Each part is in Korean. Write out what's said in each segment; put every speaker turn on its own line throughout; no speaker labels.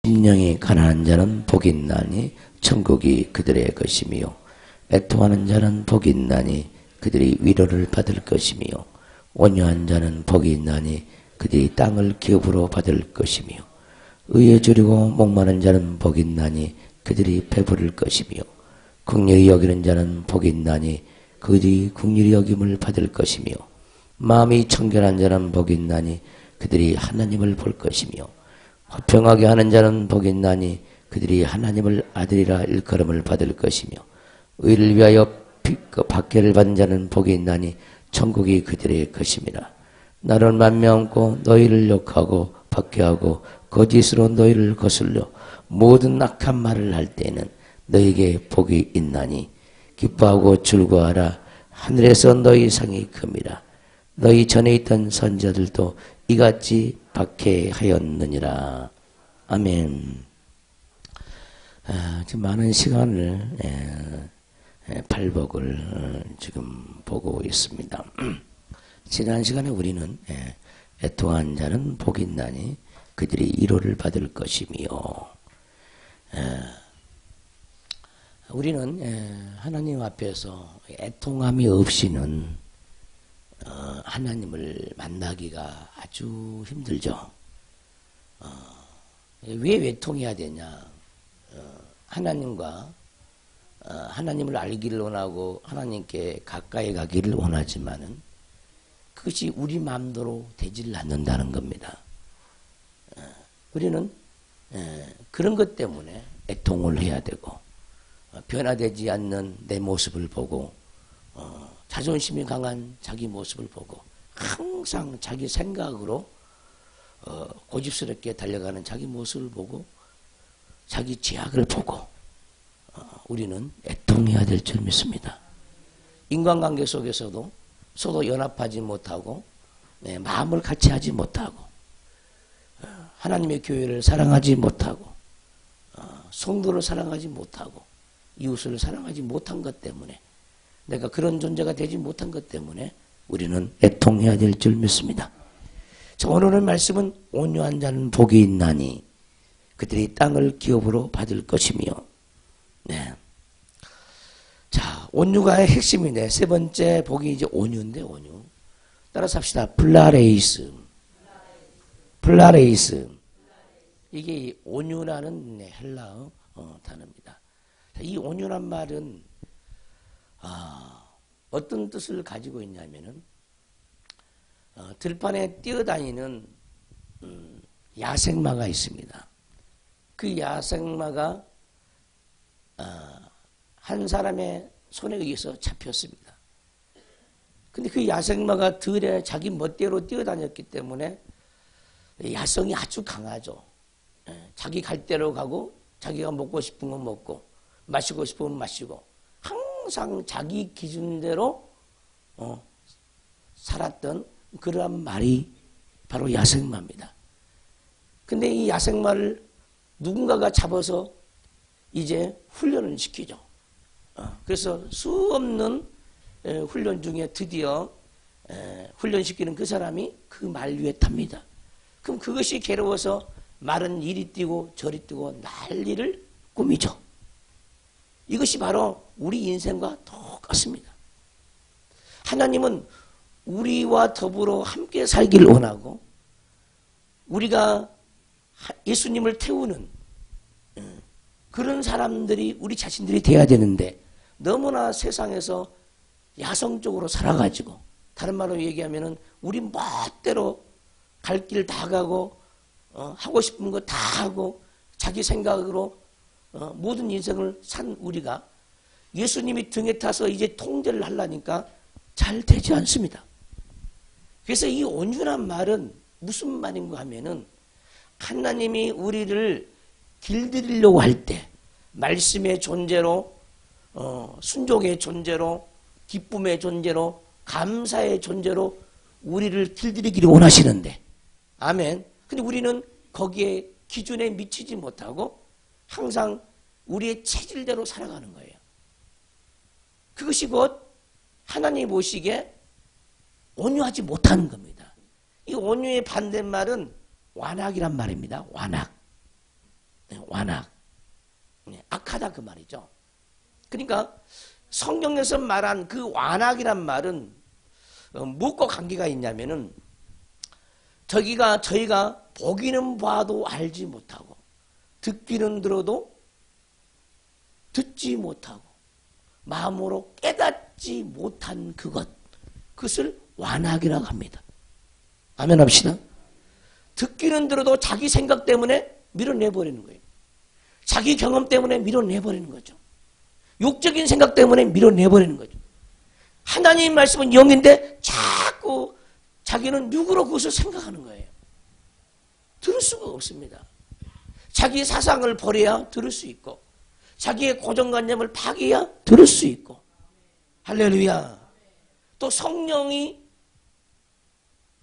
심령이 가난한 자는 복이 있나니 천국이 그들의 것이며 애통하는 자는 복이 있나니 그들이 위로를 받을 것이며 온유한 자는 복이 있나니 그들이 땅을 기업으로 받을 것이며 의에 줄이고 목마른 자는 복이 있나니 그들이 배부를 것이며 긍휼히 여기는 자는 복이 있나니 그들이 긍휼히 여김을 받을 것이며 마음이 청결한 자는 복이 있나니 그들이 하나님을 볼 것이며 화평하게 하는 자는 복이 있나니 그들이 하나님을 아들이라 일컬음을 받을 것이며 의를 위하여 박해를 받은 자는 복이 있나니 천국이 그들의 것임이라. 나를 만명하고 너희를 욕하고 박해하고 거짓으로 너희를 거슬려 모든 악한 말을 할 때에는 너희에게 복이 있나니 기뻐하고 즐거워하라. 하늘에서 너희 상이 큽니다. 너희 전에 있던 선지자들도 이같이 박해하였느니라. 아멘. 지금 많은 시간을 발복을 지금 보고 있습니다. 지난 시간에 우리는 애통한 자는 복이 있나니 그들이 위로를 받을 것이며, 우리는 하나님 앞에서 애통함이 없이는 하나님을 만나기가 아주 힘들죠. 왜 외통해야 되냐? 하나님과 하나님을 알기를 원하고 하나님께 가까이 가기를 원하지만은 그것이 우리 마음대로 되질 않는다는 겁니다. 우리는 그런 것 때문에 애통을 해야 되고 변화되지 않는 내 모습을 보고 자존심이 강한 자기 모습을 보고 항상 자기 생각으로 고집스럽게 달려가는 자기 모습을 보고 자기 죄악을 보고 우리는 애통해야 될 줄 믿습니다. 인간관계 속에서도 서로 연합하지 못하고 마음을 같이 하지 못하고 하나님의 교회를 사랑하지 못하고 성도를 사랑하지 못하고 이웃을 사랑하지 못한 것 때문에 내가 그런 존재가 되지 못한 것 때문에 우리는 애통해야 될 줄 믿습니다. 자, 오늘의 말씀은 온유한 자는 복이 있나니 그들이 땅을 기업으로 받을 것이며, 네. 자, 온유가의 핵심인데 세 번째 복이 이제 온유인데 온유. 따라서 합시다. 플라레이스. 이게 온유라는 헬라어 단어입니다. 이 온유란 말은 어떤 뜻을 가지고 있냐면은 들판에 뛰어다니는 야생마가 있습니다. 그 야생마가 한 사람의 손에 의해서 잡혔습니다. 근데 그 야생마가 들에 자기 멋대로 뛰어다녔기 때문에 야성이 아주 강하죠. 자기 갈 대로 가고 자기가 먹고 싶은 건 먹고 마시고 싶으면 마시고 항상 자기 기준대로 살았던 그러한 말이 바로 야생마입니다. 근데 이 야생마를 누군가가 잡아서 이제 훈련을 시키죠. 그래서 수없는 훈련 중에 드디어 훈련시키는 그 사람이 그 말 위에 탑니다. 그럼 그것이 괴로워서 말은 이리 뛰고 저리 뛰고 난리를 꾸미죠. 이것이 바로 우리 인생과 똑같습니다. 하나님은 우리와 더불어 함께 살기를 원하고 우리가 예수님을 태우는 그런 사람들이 우리 자신들이 돼야 되는데 너무나 세상에서 야성적으로 살아가지고 다른 말로 얘기하면은 우리 멋대로 갈 길 다 가고 하고 싶은 거 다 하고 자기 생각으로 모든 인생을 산 우리가 예수님이 등에 타서 이제 통제를 하려니까 잘 되지 않습니다. 그래서 이 온유란 말은 무슨 말인가 하면은 하나님이 우리를 길들이려고 할 때 말씀의 존재로 순종의 존재로 기쁨의 존재로 감사의 존재로 우리를 길들이기를 원하시는데 아멘. 근데 우리는 거기에 기준에 미치지 못하고 항상 우리의 체질대로 살아가는 거예요. 그것이 곧 하나님이 보시기에 온유하지 못하는 겁니다. 이 온유의 반대말은 완악이란 말입니다. 완악. 완악. 악하다 그 말이죠. 그러니까 성경에서 말한 그 완악이란 말은 무엇과 관계가 있냐면은 저희가 보기는 봐도 알지 못하고 듣기는 들어도 듣지 못하고 마음으로 깨닫지 못한 그것을 완악이라고 합니다. 아멘 합시다. 듣기는 들어도 자기 생각 때문에 밀어내버리는 거예요. 자기 경험 때문에 밀어내버리는 거죠. 육적인 생각 때문에 밀어내버리는 거죠. 하나님 말씀은 영인데 자꾸 자기는 육으로 그것을 생각하는 거예요. 들을 수가 없습니다. 자기 사상을 버려야 들을 수 있고 자기의 고정관념을 파괴해야 들을 수 있고 할렐루야. 또 성령이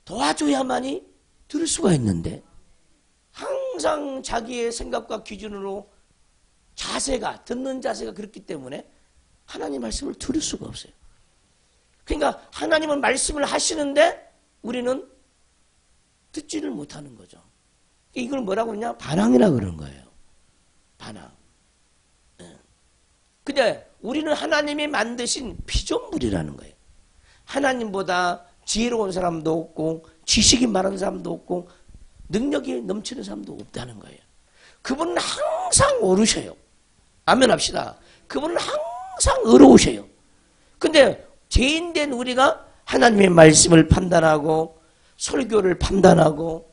도와줘야만이 들을 수가 있는데 항상 자기의 생각과 기준으로 듣는 자세가 그렇기 때문에 하나님 말씀을 들을 수가 없어요. 그러니까 하나님은 말씀을 하시는데 우리는 듣지를 못하는 거죠. 이걸 뭐라고 그러냐? 반항이라고 그러는 거예요. 반항. 근데 우리는 하나님이 만드신 피조물이라는 거예요. 하나님보다 지혜로운 사람도 없고 지식이 많은 사람도 없고 능력이 넘치는 사람도 없다는 거예요. 그분은 항상 오르셔요. 아멘 합시다. 그분은 항상 의로우셔요. 근데 죄인된 우리가 하나님의 말씀을 판단하고 설교를 판단하고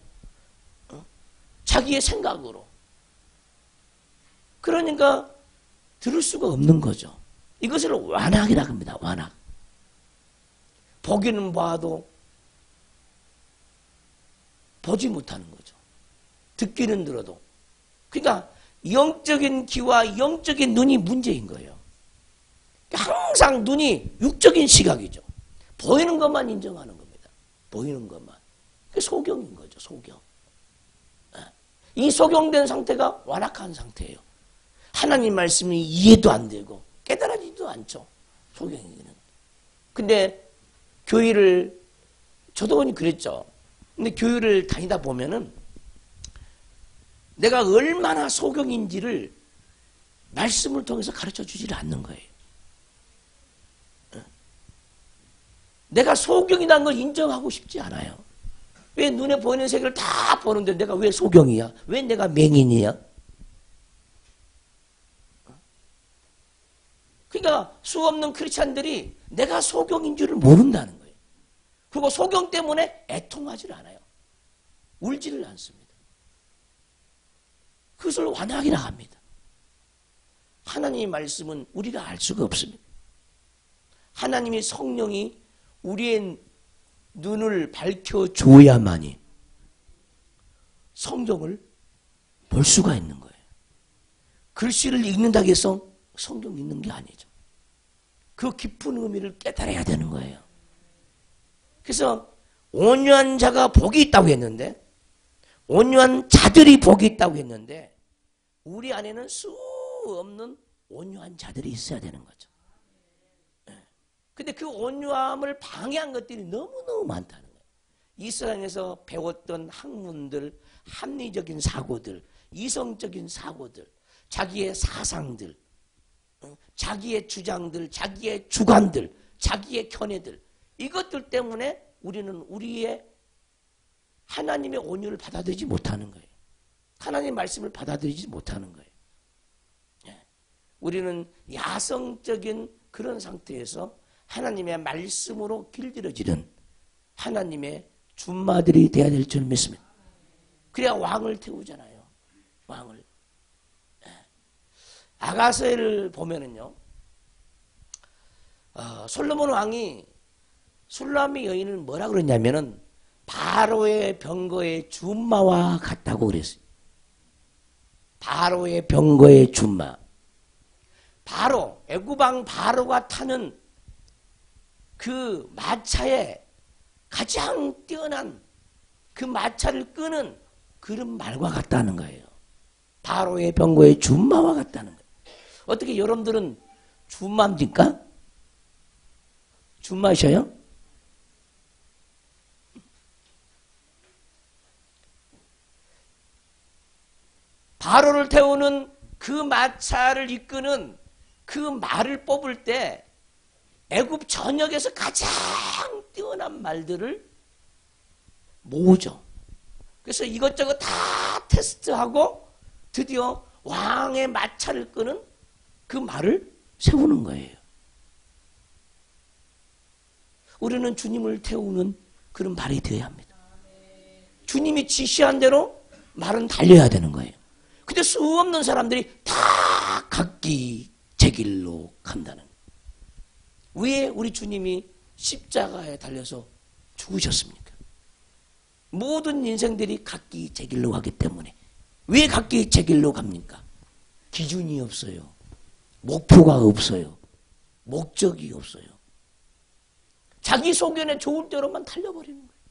자기의 생각으로 그러니까 들을 수가 없는 거죠. 이것을 완악이라고 합니다. 완악. 보기는 봐도 보지 못하는 거죠. 듣기는 들어도. 그러니까 영적인 귀와 영적인 눈이 문제인 거예요. 항상 눈이 육적인 시각이죠. 보이는 것만 인정하는 겁니다. 보이는 것만. 그게 소경인 거죠. 소경. 이 소경된 상태가 완악한 상태예요. 하나님 말씀이 이해도 안 되고 깨달아지지도 않죠. 소경이는. 근데 교회를 저도 그랬죠. 근데 교회를 다니다 보면은 내가 얼마나 소경인지를 말씀을 통해서 가르쳐 주지를 않는 거예요. 내가 소경이라는 걸 인정하고 싶지 않아요. 왜 눈에 보이는 세계를 다 보는데 내가 왜 소경이야? 왜 내가 맹인이야? 그러니까 수없는 크리스찬들이 내가 소경인 줄을 모른다는 거예요. 그리고 소경 때문에 애통하지를 않아요. 울지를 않습니다. 그것을 완악이라 합니다. 하나님의 말씀은 우리가 알 수가 없습니다. 하나님의 성령이 우리의 눈을 밝혀줘야만이 성경을 볼 수가 있는 거예요. 글씨를 읽는다고 해서 성경 읽는 게 아니죠. 그 깊은 의미를 깨달아야 되는 거예요. 그래서 온유한 자가 복이 있다고 했는데 온유한 자들이 복이 있다고 했는데 우리 안에는 수 없는 온유한 자들이 있어야 되는 거죠. 근데 그 온유함을 방해한 것들이 너무너무 많다는 거예요. 이 세상에서 배웠던 학문들, 합리적인 사고들, 이성적인 사고들, 자기의 사상들, 자기의 주장들, 자기의 주관들, 자기의 견해들 이것들 때문에 우리는 우리의 하나님의 온유를 받아들이지 못하는 거예요. 하나님의 말씀을 받아들이지 못하는 거예요. 우리는 야성적인 그런 상태에서 하나님의 말씀으로 길들여지는 하나님의 준마들이 되어야 될 줄 믿습니다. 그래야 왕을 태우잖아요. 왕을. 아가서를 보면은요, 솔로몬 왕이 술람의 여인을 뭐라 그러냐면은 바로의 병거의 준마와 같다고 그랬어요. 바로의 병거의 준마. 바로 애굽왕 바로가 타는 그 마차에 가장 뛰어난 그 마차를 끄는 그런 말과 같다는 거예요. 바로의 병거의 준마와 같다는 거예요. 어떻게 여러분들은 준마입니까? 준마셔요?
바로를 태우는 그 마차를 이끄는 그 말을 뽑을 때 애굽 전역에서 가장 뛰어난 말들을 모으죠. 그래서 이것저것 다 테스트하고 드디어 왕의 마차를 끄는 그 말을 세우는 거예요. 우리는 주님을 태우는 그런 말이 되어야 합니다. 주님이 지시한 대로 말은 달려야 되는 거예요. 근데 수없는 사람들이 다 각기 제 길로 간다는 거예요. 왜 우리 주님이 십자가에 달려서 죽으셨습니까? 모든 인생들이 각기 제 길로 가기 때문에. 왜 각기 제 길로 갑니까? 기준이 없어요. 목표가 없어요. 목적이 없어요. 자기 소견에 좋을 대로만 달려버리는 거예요.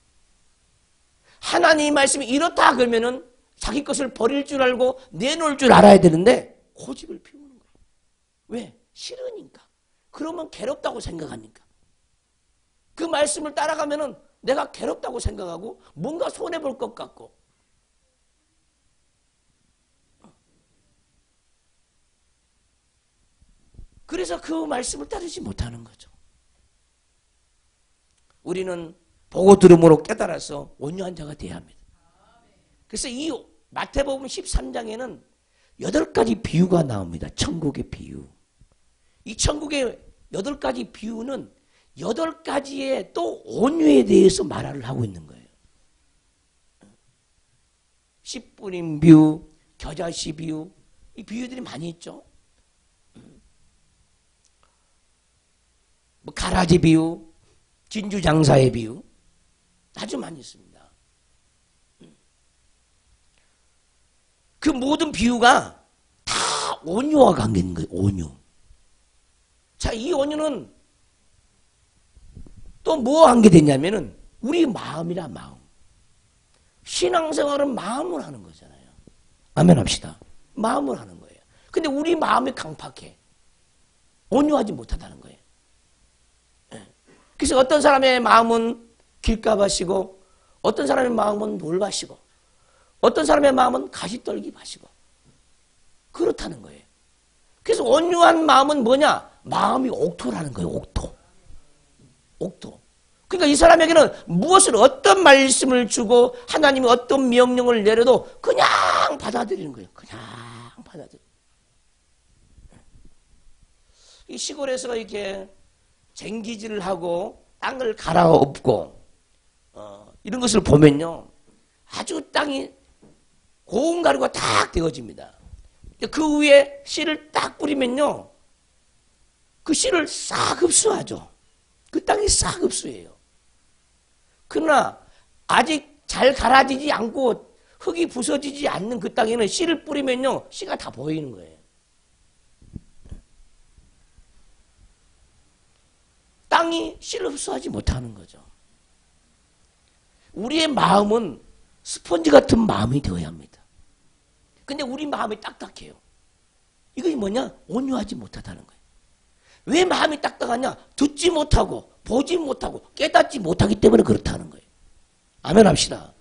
하나님의 말씀이 이렇다 그러면은 자기 것을 버릴 줄 알고 내놓을 줄 알아야 되는데 고집을 피우는 거예요. 왜? 싫으니까. 그러면 괴롭다고 생각하니까. 그 말씀을 따라가면은 내가 괴롭다고 생각하고 뭔가 손해볼 것 같고. 그래서 그 말씀을 따르지 못하는 거죠. 우리는 보고 들음으로 깨달아서 온유한 자가 되어야 합니다. 그래서 이 마태복음 13장에는 8가지 비유가 나옵니다. 천국의 비유. 이 천국의 8가지 비유는 8가지의 또 온유에 대해서 말을 하고 있는 거예요. 씨 뿌린 비유, 겨자씨 비유, 이 비유들이 많이 있죠. 뭐 가라지 비유, 진주장사의 비유, 아주 많이 있습니다. 그 모든 비유가 다 온유와 관계있는 거예요. 온유. 자, 이 온유는 또 뭐와 관계되냐면은 우리 마음이라 마음. 신앙생활은 마음을 하는 거잖아요. 아멘 합시다. 마음을 하는 거예요. 근데 우리 마음이 강팍해. 온유하지 못하다는 거예요. 그래서 어떤 사람의 마음은 길가밭이고 어떤 사람의 마음은 돌밭이고 어떤 사람의 마음은 가시떨기 밭이고 그렇다는 거예요. 그래서 온유한 마음은 뭐냐? 마음이 옥토라는 거예요. 옥토. 옥토. 그러니까 이 사람에게는 무엇을 어떤 말씀을 주고 하나님이 어떤 명령을 내려도 그냥 받아들이는 거예요. 그냥 받아들이는 거예요. 이 시골에서 이렇게 쟁기질을 하고 땅을 갈아엎고 이런 것을 보면요. 아주 땅이 고운 가루가 딱 되어집니다. 그 위에 씨를 딱 뿌리면요. 그 씨를 싹 흡수하죠. 그 땅이 싹 흡수해요. 그러나 아직 잘 갈아지지 않고 흙이 부서지지 않는 그 땅에는 씨를 뿌리면요. 씨가 다 보이는 거예요. 땅이 씨를 흡수하지 못하는 거죠. 우리의 마음은 스펀지 같은 마음이 되어야 합니다. 근데 우리 마음이 딱딱해요. 이것이 뭐냐? 온유하지 못하다는 거예요. 왜 마음이 딱딱하냐? 듣지 못하고 보지 못하고 깨닫지 못하기 때문에 그렇다는 거예요. 아멘 합시다.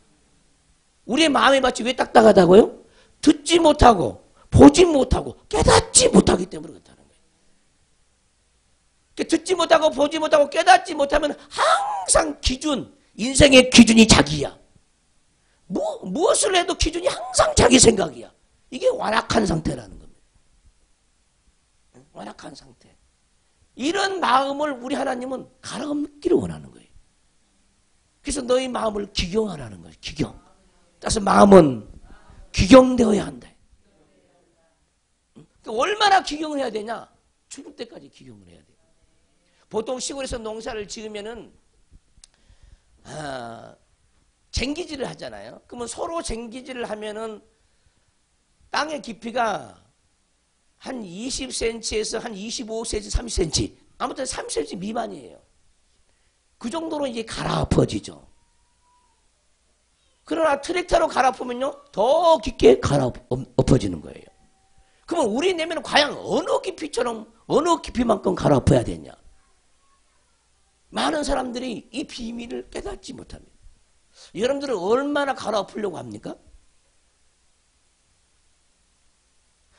우리의 마음의 밭이 왜 딱딱하다고요? 듣지 못하고 보지 못하고 깨닫지 못하기 때문에 그렇다는 거예요. 듣지 못하고 보지 못하고 깨닫지 못하면 항상 기준, 인생의 기준이 자기야. 무엇을 해도 기준이 항상 자기 생각이야. 이게 완악한 상태라는 겁니다. 완악한 상태. 이런 마음을 우리 하나님은 갈아엎기를 원하는 거예요. 그래서 너희 마음을 기경하라는 거예요. 기경. 따라서 마음은 기경되어야 한다. 얼마나 기경을 해야 되냐? 죽을 때까지 기경을 해야 돼요. 보통 시골에서 농사를 지으면은 쟁기질을 하잖아요. 그러면 서로 쟁기질을 하면은 땅의 깊이가 한 20cm에서 한 25cm, 30cm, 아무튼 30cm 미만이에요. 그 정도로 이제 갈아엎어지죠. 그러나 트랙터로 갈아엎으면요, 더 깊게 갈아엎어지는 거예요. 그러면 우리 내면은 과연 어느 깊이처럼, 어느 깊이만큼 갈아엎어야 되냐? 많은 사람들이 이 비밀을 깨닫지 못합니다. 여러분들은 얼마나 갈아엎으려고 합니까?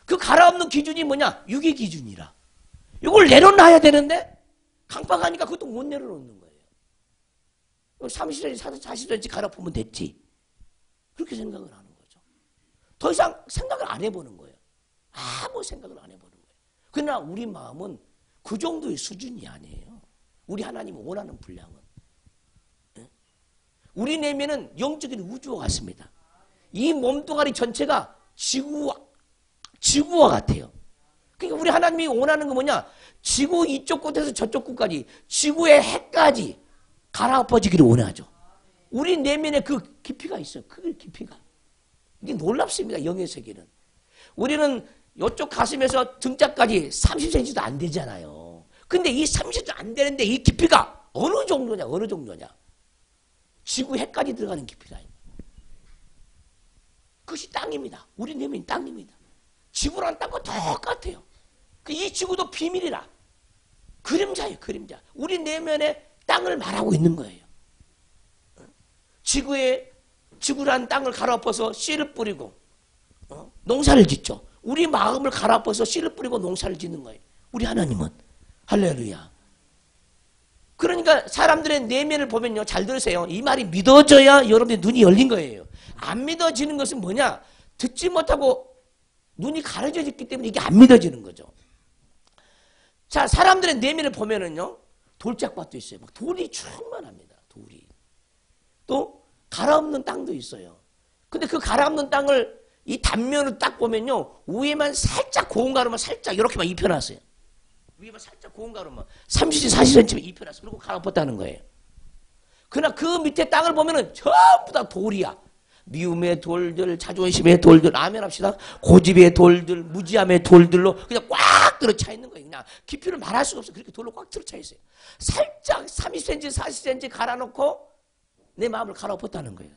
그 갈아엎는 기준이 뭐냐? 육의 기준이라. 이걸 내려놔야 되는데 강박하니까 그것도 못 내려놓는 거예요. 30cm, 40cm 갈아엎으면 됐지. 그렇게 생각을 하는 거죠. 더 이상 생각을 안 해보는 거예요. 아무 생각을 안 해보는 거예요. 그러나 우리 마음은 그 정도의 수준이 아니에요. 우리 하나님이 원하는 분량은. 우리 내면은 영적인 우주와 같습니다. 이 몸뚱아리 전체가 지구와 같아요. 그러니까 우리 하나님이 원하는 건 뭐냐? 지구 이쪽 끝에서 저쪽 끝까지, 지구의 해까지 갈아엎어지기를 원하죠. 우리 내면에 그 깊이가 있어요. 그 깊이가. 이게 놀랍습니다. 영의 세계는. 우리는 이쪽 가슴에서 등짝까지 30cm도 안 되잖아요. 근데 이 30cm도 안 되는데 이 깊이가 어느 정도냐? 어느 정도냐? 지구 해까지 들어가는 깊이다. 그것이 땅입니다. 우리 내면이 땅입니다. 지구랑 땅과 똑같아요. 이 지구도 비밀이라. 그림자예요, 그림자. 우리 내면에 땅을 말하고 있는 거예요. 지구란 땅을 갈아엎어서 씨를 뿌리고 농사를 짓죠. 우리 마음을 갈아엎어서 씨를 뿌리고 농사를 짓는 거예요. 우리 하나님은. 할렐루야. 그러니까 사람들의 내면을 보면요. 잘 들으세요. 이 말이 믿어져야 여러분의 눈이 열린 거예요. 안 믿어지는 것은 뭐냐? 듣지 못하고 눈이 가려져 있기 때문에 이게 안 믿어지는 거죠. 자, 사람들의 내면을 보면은요. 돌짝밭도 있어요. 막 돌이 충만합니다. 돌이. 또 갈아엎는 땅도 있어요. 근데 그 갈아엎는 땅을 이 단면으로 딱 보면요. 위에만 살짝 고운 가루만 살짝 이렇게만 입혀놨어요. 위에만 살짝 고운 가루만 30cm, 40cm 입혀놨어요. 그리고 갈아엎었다는 거예요. 그러나 그 밑에 땅을 보면은 전부 다 돌이야. 미움의 돌들, 자존심의 돌들, 아멘 합시다. 고집의 돌들, 무지함의 돌들로 그냥 꽉 들어차 있는 거예요. 그냥 깊이를 말할 수가 없어요. 그렇게 돌로 꽉 들어차 있어요. 살짝 30cm, 40cm 갈아놓고 내 마음을 갈아엎었다는 거예요.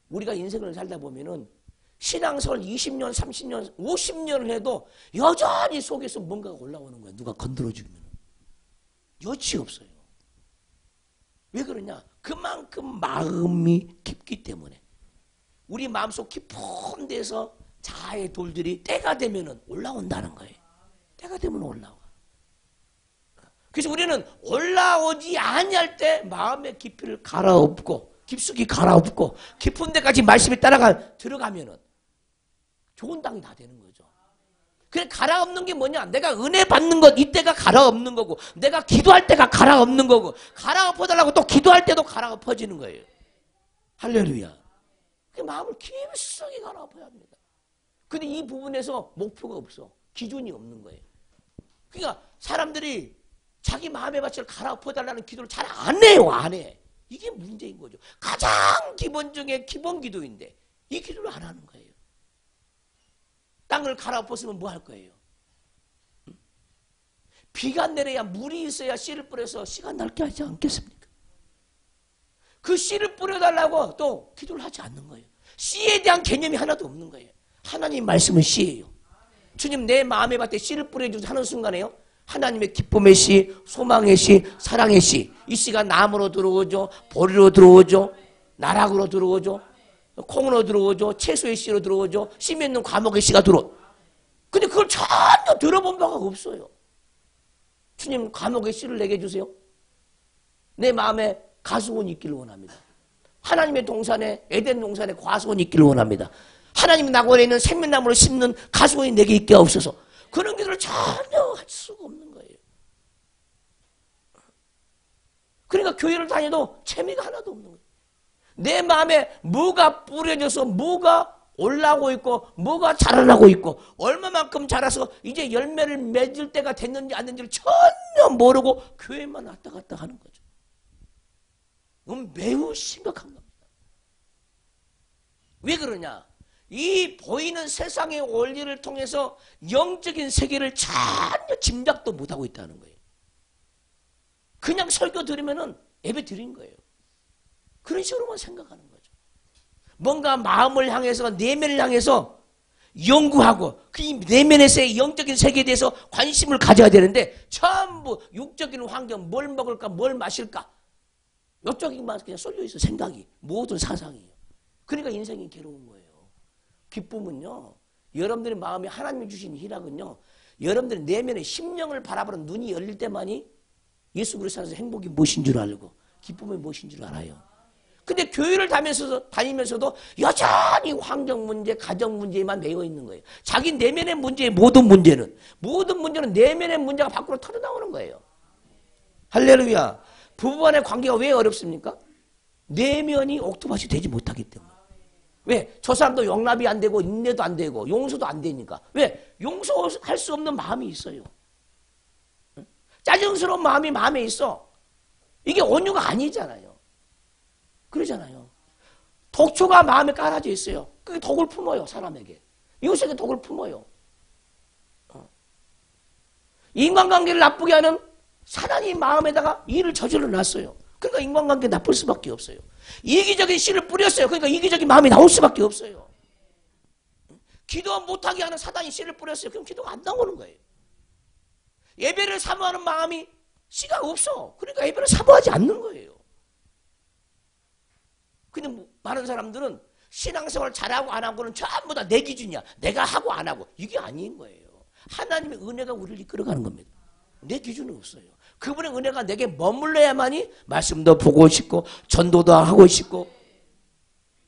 우리가 인생을 살다 보면은 신앙생활 20년, 30년, 50년을 해도 여전히 속에서 뭔가가 올라오는 거예요. 누가 건드려주면. 여치 없어요. 왜 그러냐? 그만큼 마음이 깊기 때문에. 우리 마음속 깊은 데서 자아의 돌들이 때가 되면은 올라온다는 거예요. 때가 되면 올라와. 그래서 우리는 올라오지 아니할 때 마음의 깊이를 갈아엎고 깊숙이 갈아엎고 깊은 데까지 말씀이 들어가면은 좋은 땅이 다 되는 거죠. 그래 갈아엎는 게 뭐냐? 내가 은혜 받는 것 이때가 갈아엎는 거고 내가 기도할 때가 갈아엎는 거고 갈아엎어달라고 또 기도할 때도 갈아엎어지는 거예요. 할렐루야. 그 마음을 깊숙이 갈아엎어야 합니다. 근데 이 부분에서 목표가 없어. 기준이 없는 거예요. 그러니까 사람들이 자기 마음의 밭을 갈아엎어달라는 기도를 잘 안 해요. 안 해. 이게 문제인 거죠. 가장 기본 중에 기본 기도인데 이 기도를 안 하는 거예요. 땅을 갈아엎었으면 뭐 할 거예요? 비가 내려야 물이 있어야 씨를 뿌려서 씨가 낫게 하지 않겠습니까? 그 씨를 뿌려달라고 또 기도를 하지 않는 거예요. 씨에 대한 개념이 하나도 없는 거예요. 하나님 말씀은 씨예요. 주님 내 마음의 밭에 씨를 뿌려주셔서 하는 순간에요. 하나님의 기쁨의 씨, 소망의 씨, 사랑의 씨. 이 씨가 나무로 들어오죠. 보리로 들어오죠. 나락으로 들어오죠. 콩으로 들어오죠. 채소의 씨로 들어오죠. 씨 맺는 과목의 씨가 들어오죠. 근데 그걸 전혀 들어본 바가 없어요. 주님 과목의 씨를 내게 주세요. 내 마음에 가수원이 있기를 원합니다. 하나님의 동산에 에덴 동산에 과수원이 있기를 원합니다. 하나님 낙원에 있는 생명나무를 심는 가수원이 내게 있게 없어서 그런 기도를 전혀 할 수가 없는 거예요. 그러니까 교회를 다녀도 재미가 하나도 없는 거예요. 내 마음에 뭐가 뿌려져서 뭐가 올라오고 있고 뭐가 자라나고 있고 얼마만큼 자라서 이제 열매를 맺을 때가 됐는지 안 됐는지를 전혀 모르고 교회만 왔다 갔다 하는 거죠. 이건 매우 심각한 겁니다. 왜 그러냐? 이 보이는 세상의 원리를 통해서 영적인 세계를 전혀 짐작도 못하고 있다는 거예요. 그냥 설교 들으면은 예배 드린 거예요. 그런 식으로만 생각하는 거죠. 뭔가 마음을 향해서 내면을 향해서 연구하고 그 내면에서의 영적인 세계에 대해서 관심을 가져야 되는데 전부 육적인 환경, 뭘 먹을까, 뭘 마실까 이쪽에만 그냥 쏠려 있어 생각이. 모든 사상이에요. 그러니까 인생이 괴로운 거예요. 기쁨은요, 여러분들의 마음이 하나님이 주신 희락은요, 여러분들의 내면의 심령을 바라보는 눈이 열릴 때만이 예수 그리스도 안에서 행복이 무엇인 줄 알고 기쁨이 무엇인 줄 알아요. 근데 교회를 다니면서도 여전히 환경 문제, 가정 문제에만 매여 있는 거예요. 자기 내면의 문제의 모든 문제는 내면의 문제가 밖으로 털어나오는 거예요. 할렐루야. 부부간의 관계가 왜 어렵습니까? 내면이 옥토밭이 되지 못하기 때문에. 왜? 저 사람도 용납이 안 되고 인내도 안 되고 용서도 안 되니까. 왜? 용서할 수 없는 마음이 있어요. 짜증스러운 마음이 마음에 있어. 이게 온유가 아니잖아요. 그러잖아요. 독초가 마음에 깔아져 있어요. 그게 독을 품어요, 사람에게. 이웃에게 독을 품어요. 인간관계를 나쁘게 하는 사단이 마음에다가 일을 저질러 놨어요. 그러니까 인간관계 나쁠 수밖에 없어요. 이기적인 씨를 뿌렸어요. 그러니까 이기적인 마음이 나올 수밖에 없어요. 기도 못하게 하는 사단이 씨를 뿌렸어요. 그럼 기도가 안 나오는 거예요. 예배를 사모하는 마음이 씨가 없어. 그러니까 예배를 사모하지 않는 거예요. 근데 많은 사람들은 신앙생활 잘하고 안 하고는 전부 다 내 기준이야. 내가 하고 안 하고. 이게 아닌 거예요. 하나님의 은혜가 우리를 이끌어가는 겁니다. 내 기준은 없어요. 그분의 은혜가 내게 머물러야만이 말씀도 보고 싶고 전도도 하고 싶고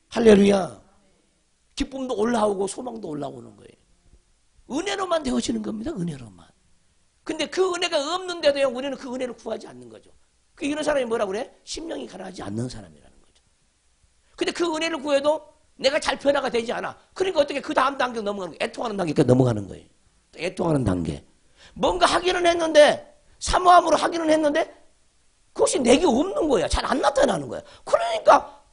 할렐루야. 기쁨도 올라오고 소망도 올라오는 거예요. 은혜로만 되어지는 겁니다. 은혜로만. 근데 그 은혜가 없는데도요, 우리는 그 은혜를 구하지 않는 거죠. 이런 사람이 뭐라고 그래? 심령이 가라하지 않는 사람이라는 거죠. 근데 그 은혜를 구해도 내가 잘 변화가 되지 않아. 그러니까 어떻게 그 다음 단계로 넘어가는 거예요? 애통하는 단계까지 넘어가는 거예요. 애통하는 단계. 뭔가 하기는 했는데 사모함으로 하기는 했는데 그것이 내게 없는 거야. 잘 안 나타나는 거야. 그러니까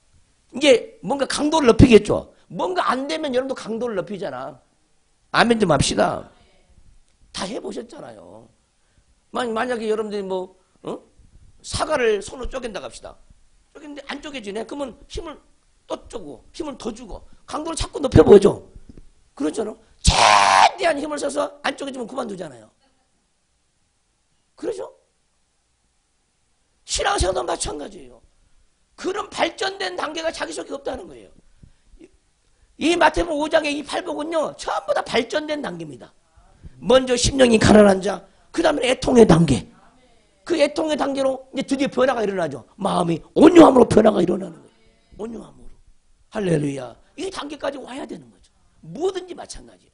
이제 뭔가 강도를 높이겠죠. 뭔가 안 되면 여러분도 강도를 높이잖아. 아멘 좀 합시다. 다 해보셨잖아요. 만약에 여러분들이 사과를 손으로 쪼갠다고 합시다. 쪼갰는데 안 쪼개지네. 그러면 힘을 또 쪼고 힘을 더 주고 강도를 자꾸 높여보죠. 그렇잖아. 최대한 힘을 써서 안 쪼개지면 그만두잖아요. 그러죠? 신앙생활도 마찬가지예요. 그런 발전된 단계가 자기 속에 없다는 거예요. 이 마태복음 5장의 이 팔복은요, 전부 다 발전된 단계입니다. 먼저 심령이 가난한 자, 그 다음에 애통의 단계. 그 애통의 단계로 이제 드디어 변화가 일어나죠. 마음이 온유함으로 변화가 일어나는 거예요. 온유함으로. 할렐루야. 이 단계까지 와야 되는 거죠. 뭐든지 마찬가지예요.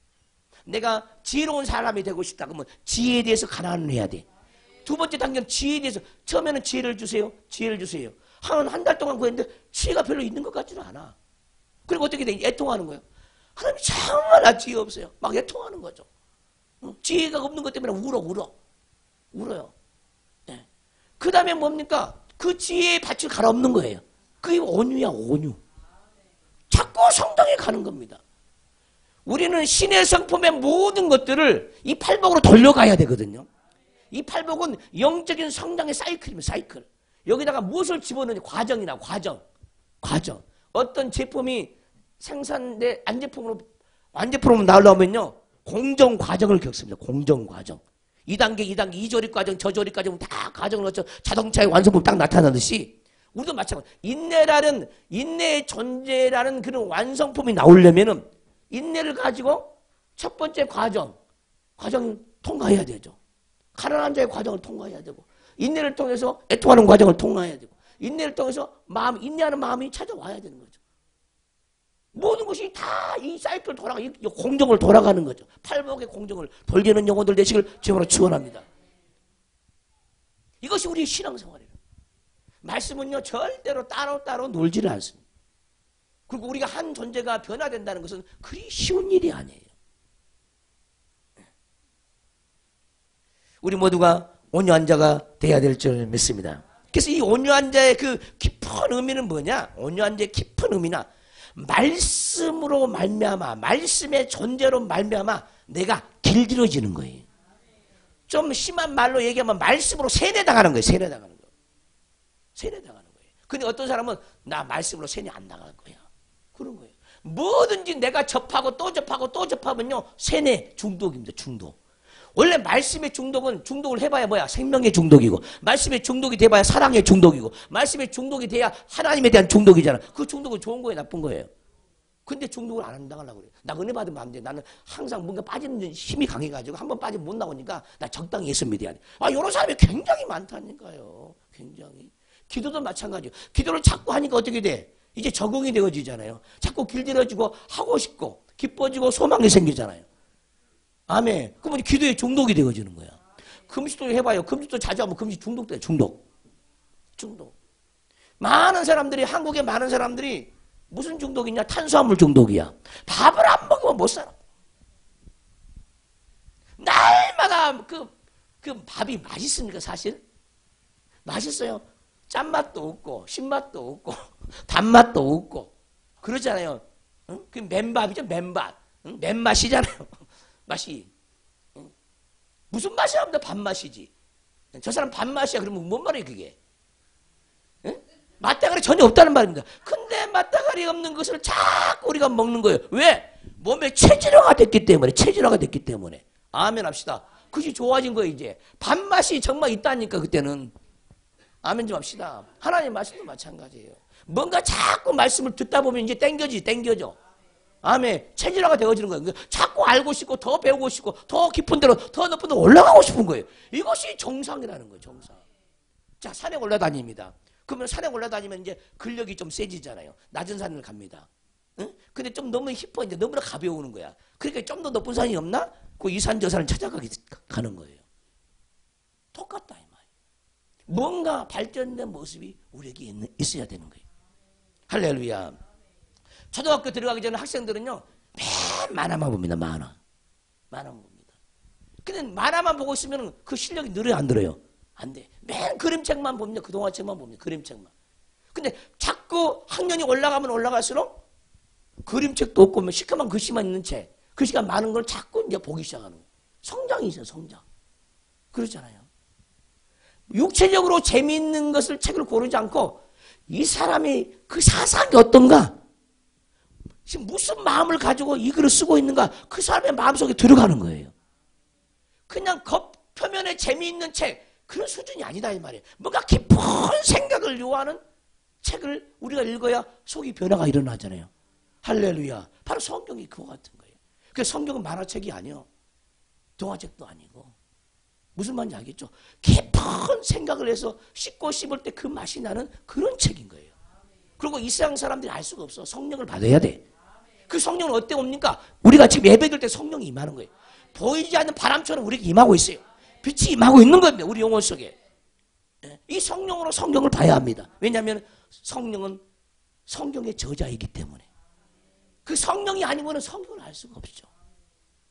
내가 지혜로운 사람이 되고 싶다 그러면 지혜에 대해서 가난을 해야 돼. 두 번째 단계는 지혜에 대해서. 처음에는 지혜를 주세요. 지혜를 주세요. 한 달 동안 구했는데 지혜가 별로 있는 것 같지는 않아. 그리고 어떻게 돼? 애통하는 거예요. 하나님 정말 나 지혜 없어요. 막 애통하는 거죠. 지혜가 없는 것 때문에 울어요. 네. 그 다음에 뭡니까? 그 지혜의 밭을 갈아엎는 거예요. 그게 온유야, 온유. 자꾸 성당에 가는 겁니다. 우리는 신의 성품의 모든 것들을 이 팔복으로 돌려가야 되거든요. 이 팔복은 영적인 성장의 사이클입니다. 사이클. 여기다가 무엇을 집어넣는지 과정이나 과정. 어떤 제품이 생산돼 완제품으로 나오려면요. 공정 과정을 겪습니다. 공정 과정. 2단계, 이 조립 과정, 저 조립 과정 다 과정을 거쳐 자동차의 완성품 딱 나타나듯이 우리도 마찬가지. 인내의 존재라는 그런 완성품이 나오려면은 인내를 가지고 첫 번째 과정 통과해야 되죠. 가난한 자의 과정을 통과해야 되고 인내를 통해서 애통하는 과정을 통과해야 되고 인내를 통해서 인내하는 마음이 찾아와야 되는 거죠. 모든 것이 다 이 사이클 이 공정을 돌아가는 거죠. 팔복의 공정을 돌리는 영혼들 되시길 주님으로 축원합니다. 이것이 우리의 신앙생활이에요. 말씀은요 절대로 따로 놀지를 않습니다. 그리고 우리가 한 존재가 변화된다는 것은 그리 쉬운 일이 아니에요. 우리 모두가 온유한 자가 돼야 될 줄 믿습니다. 그래서 이 온유한 자의 그 깊은 의미는 뭐냐? 온유한 자의 깊은 의미나 말씀으로 말미암아, 말씀의 존재로 말미암아 내가 길들여지는 거예요. 좀 심한 말로 얘기하면 말씀으로 세뇌당하는 거예요. 세뇌당하는 거예요. 근데 어떤 사람은 나 말씀으로 세뇌 안 당할 거야. 그런 거예요. 뭐든지 내가 접하고 또 접하면요 세뇌 중독입니다. 중독. 원래 말씀의 중독을 해봐야 뭐야? 생명의 중독이고 말씀의 중독이 돼봐야 사랑의 중독이고 말씀의 중독이 돼야 하나님에 대한 중독이잖아. 그 중독은 좋은 거예요? 나쁜 거예요? 근데 중독을 안 당하려고 그래. 나 은혜 받으면 안 돼. 나는 항상 뭔가 빠지는 힘이 강해가지고 한 번 빠지면 못 나오니까 나 적당히 예수 믿어야 돼. 이런 사람이 굉장히 많다니까요. 굉장히. 기도도 마찬가지예요. 기도를 자꾸 하니까 어떻게 돼? 이제 적응이 되어지잖아요. 자꾸 길들여지고 하고 싶고 기뻐지고 소망이 생기잖아요. 아멘. 그러면 기도에 중독이 되어지는 거야. 금식도 해봐요. 금식도 자주 하면 금식 중독돼. 중독. 많은 사람들이, 한국의 많은 사람들이 무슨 중독이냐? 탄수화물 중독이야. 밥을 안 먹으면 못 살아. 날마다 그 밥이 맛있습니까, 사실? 맛있어요. 짠맛도 없고, 신맛도 없고, 단맛도 없고, 그러잖아요. 응? 그 맨밥이죠, 맨밥. 응? 맨맛이잖아요. 맛이. 응? 무슨 맛이 납니다, 밥맛이지. 저 사람 밥맛이야. 그러면 뭔 말이에요, 그게? 응? 맛다가리 전혀 없다는 말입니다. 근데 맛다가리 없는 것을 자꾸 우리가 먹는 거예요. 왜? 몸에 체질화가 됐기 때문에. 아멘 합시다. 그것이 좋아진 거예요, 이제. 밥맛이 정말 있다니까, 그때는. 아멘 좀 합시다. 하나님 말씀도 마찬가지예요. 뭔가 자꾸 말씀을 듣다 보면 이제 땡겨져. 아멘. 체질화가 되어지는 거예요. 자꾸 알고 싶고, 더 배우고 싶고, 더 깊은 데로, 더 높은 데로 올라가고 싶은 거예요. 이것이 정상이라는 거예요, 정상. 자, 산에 올라다닙니다. 그러면 산에 올라다니면 이제 근력이 좀 세지잖아요. 낮은 산을 갑니다. 응? 근데 좀 너무 힙해, 이제 너무나 가벼우는 거야. 그러니까 좀 더 높은 산이 없나? 그 이 산 저 산을 찾아가는 거예요. 똑같다, 이 말. 뭔가 발전된 모습이 우리에게 있어야 되는 거예요. 할렐루야. 초등학교 들어가기 전에 학생들은요, 맨 만화만 봅니다, 만화만 봅니다. 근데 만화만 보고 있으면 그 실력이 늘어요, 안 늘어요? 안 돼. 맨 그림책만 봅니다. 그 동화책만 봅니다. 그림책만. 근데 자꾸 학년이 올라가면 올라갈수록 그림책도 없고 시커먼 글씨만 있는 책, 글씨가 많은 걸 자꾸 이제 보기 시작하는 거예요. 성장이죠, 성장. 그렇잖아요. 육체적으로 재미있는 것을 책을 고르지 않고 이 사람이 그 사상이 어떤가? 지금 무슨 마음을 가지고 이 글을 쓰고 있는가? 그 사람의 마음속에 들어가는 거예요. 그냥 겉표면에 재미있는 책, 그런 수준이 아니다 이 말이에요. 뭔가 깊은 생각을 요하는 책을 우리가 읽어야 속이 변화가 일어나잖아요. 할렐루야. 바로 성경이 그와 같은 거예요. 그래서 성경은 만화책이 아니요. 동화책도 아니고. 무슨 말인지 알겠죠? 깊은 생각을 해서 씹고 씹을 때 그 맛이 나는 그런 책인 거예요. 그리고 이 세상 사람들이 알 수가 없어. 성령을 받아야 돼. 그 성령은 어때 옵니까? 우리가 지금 예배드릴 때 성령이 임하는 거예요. 보이지 않는 바람처럼 우리에게 임하고 있어요. 빛이 임하고 있는 겁니다. 우리 영혼 속에. 이 성령으로 성경을 봐야 합니다. 왜냐하면 성령은 성경의 저자이기 때문에. 그 성령이 아니고는 성경을 알 수가 없죠.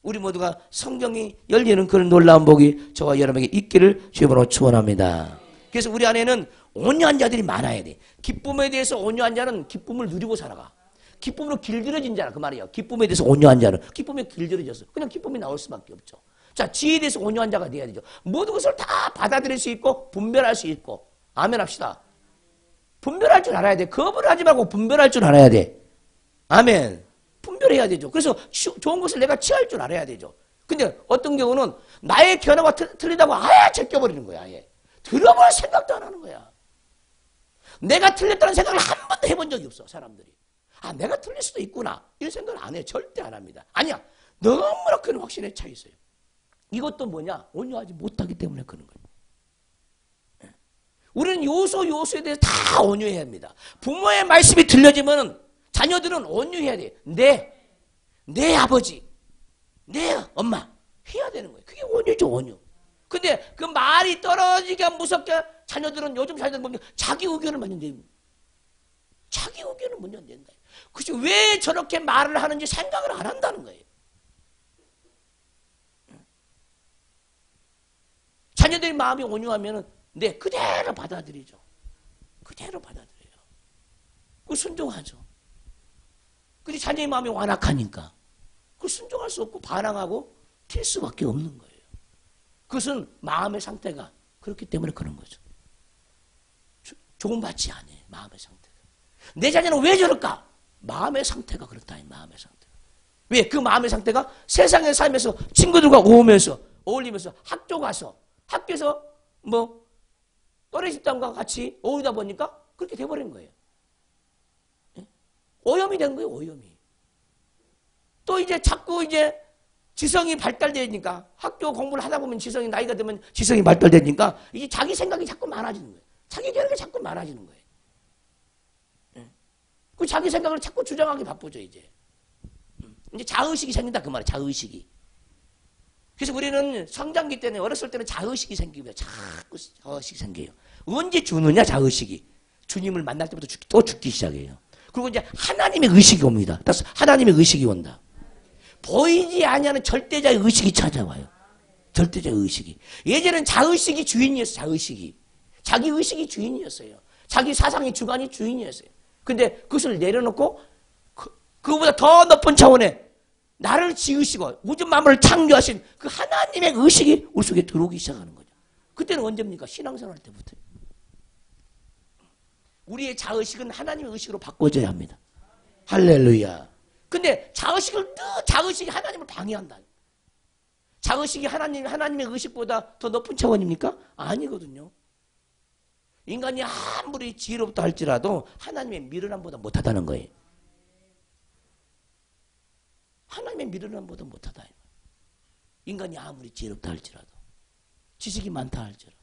우리 모두가 성경이 열리는 그런 놀라운 복이 저와 여러분에게 있기를 주님으로 축원합니다. 그래서 우리 안에는 온유한 자들이 많아야 돼. 기쁨에 대해서 온유한 자는 기쁨을 누리고 살아가. 기쁨으로 길들여진 자라 그 말이에요. 기쁨에 대해서 온유한 자는 기쁨에 길들여졌어. 그냥 기쁨이 나올 수밖에 없죠. 자, 지혜에 대해서 온유한 자가 돼야 되죠. 모든 것을 다 받아들일 수 있고 분별할 수 있고. 아멘 합시다. 분별할 줄 알아야 돼. 거부를 하지 말고 분별할 줄 알아야 돼. 아멘. 분별해야 되죠. 그래서 좋은 것을 내가 취할 줄 알아야 되죠. 근데 어떤 경우는 나의 견해가 틀리다고 아예 제껴버리는 거야. 아예. 들어볼 생각도 안 하는 거야. 내가 틀렸다는 생각을 한 번도 해본 적이 없어. 사람들이. 아, 내가 틀릴 수도 있구나. 이런 생각을 안 해. 절대 안 합니다. 아니야. 너무나 큰 확신에 차 있어요. 이것도 뭐냐? 온유하지 못하기 때문에 그런 거예요. 우리는 요소에 대해서 다 온유해야 합니다. 부모의 말씀이 들려지면 자녀들은 온유해야 돼요. 내 아버지, 내 엄마 해야 되는 거예요. 그게 온유죠, 온유. 근데 그 말이 떨어지기가 무섭게 자녀들은 요즘 자녀들 보면 자기 의견을 먼저 냅니다. 자기 의견을 먼저 낸다. 그치? 왜 저렇게 말을 하는지 생각을 안 한다는 거예요. 자녀들의 마음이 온유하면 그대로 받아들이죠. 그대로 받아들여요. 그 순종하죠. 근데 자녀의 마음이 완악하니까 그 순종할 수 없고 반항하고 튈 수밖에 없는 거예요. 그것은 마음의 상태가 그렇기 때문에 그런 거죠. 조금받지 않아요. 마음의 상태가. 내 자녀는 왜 저럴까? 마음의 상태가 그렇다. 마음의 상태가. 왜? 그 마음의 상태가 세상에 살면서 친구들과 어울리면서 학교 가서 학교에서 또래 집단과 같이 어울리다 보니까 그렇게 돼버린 거예요. 오염이 된 거예요. 오염이. 또 이제 자꾸 이제 지성이 발달되니까 학교 공부를 하다 보면 지성이 나이가 들면 지성이 발달되니까 이제 자기 생각이 자꾸 많아지는 거예요. 자기 계획이 자꾸 많아지는 거예요. 그 자기 생각을 자꾸 주장하기 바쁘죠, 이제. 이제 자의식이 생긴다, 그 말이에요, 자의식이. 그래서 우리는 성장기 때는, 어렸을 때는 자의식이 생깁니다. 자꾸 자의식이 생겨요. 언제 주느냐, 자의식이. 주님을 만날 때부터 또 죽기 시작해요. 그리고 이제 하나님의 의식이 옵니다. 따라서 하나님의 의식이 온다. 보이지 아니하는 절대자의 의식이 찾아와요. 절대자의 의식이. 예전엔 자의식이 주인이었어요, 자의식이. 자기 의식이 주인이었어요. 자기 사상의 주관이 주인이었어요. 근데 그것을 내려놓고 그거보다 더 높은 차원의 나를 지으시고 우주 만물을 창조하신 그 하나님의 의식이 우리 속에 들어오기 시작하는 거죠. 그때는 언제입니까? 신앙생활 때부터. 우리의 자의식은 하나님의 의식으로 바꿔줘야 합니다. 할렐루야. 근데 자의식이 하나님을 방해한다. 자의식이 하나님의 의식보다 더 높은 차원입니까? 아니거든요. 인간이 아무리 지혜롭다 할지라도 하나님의 미련함보다 못하다는 거예요. 하나님의 미련함보다 못하다. 인간이 아무리 지혜롭다 할지라도, 지식이 많다 할지라도.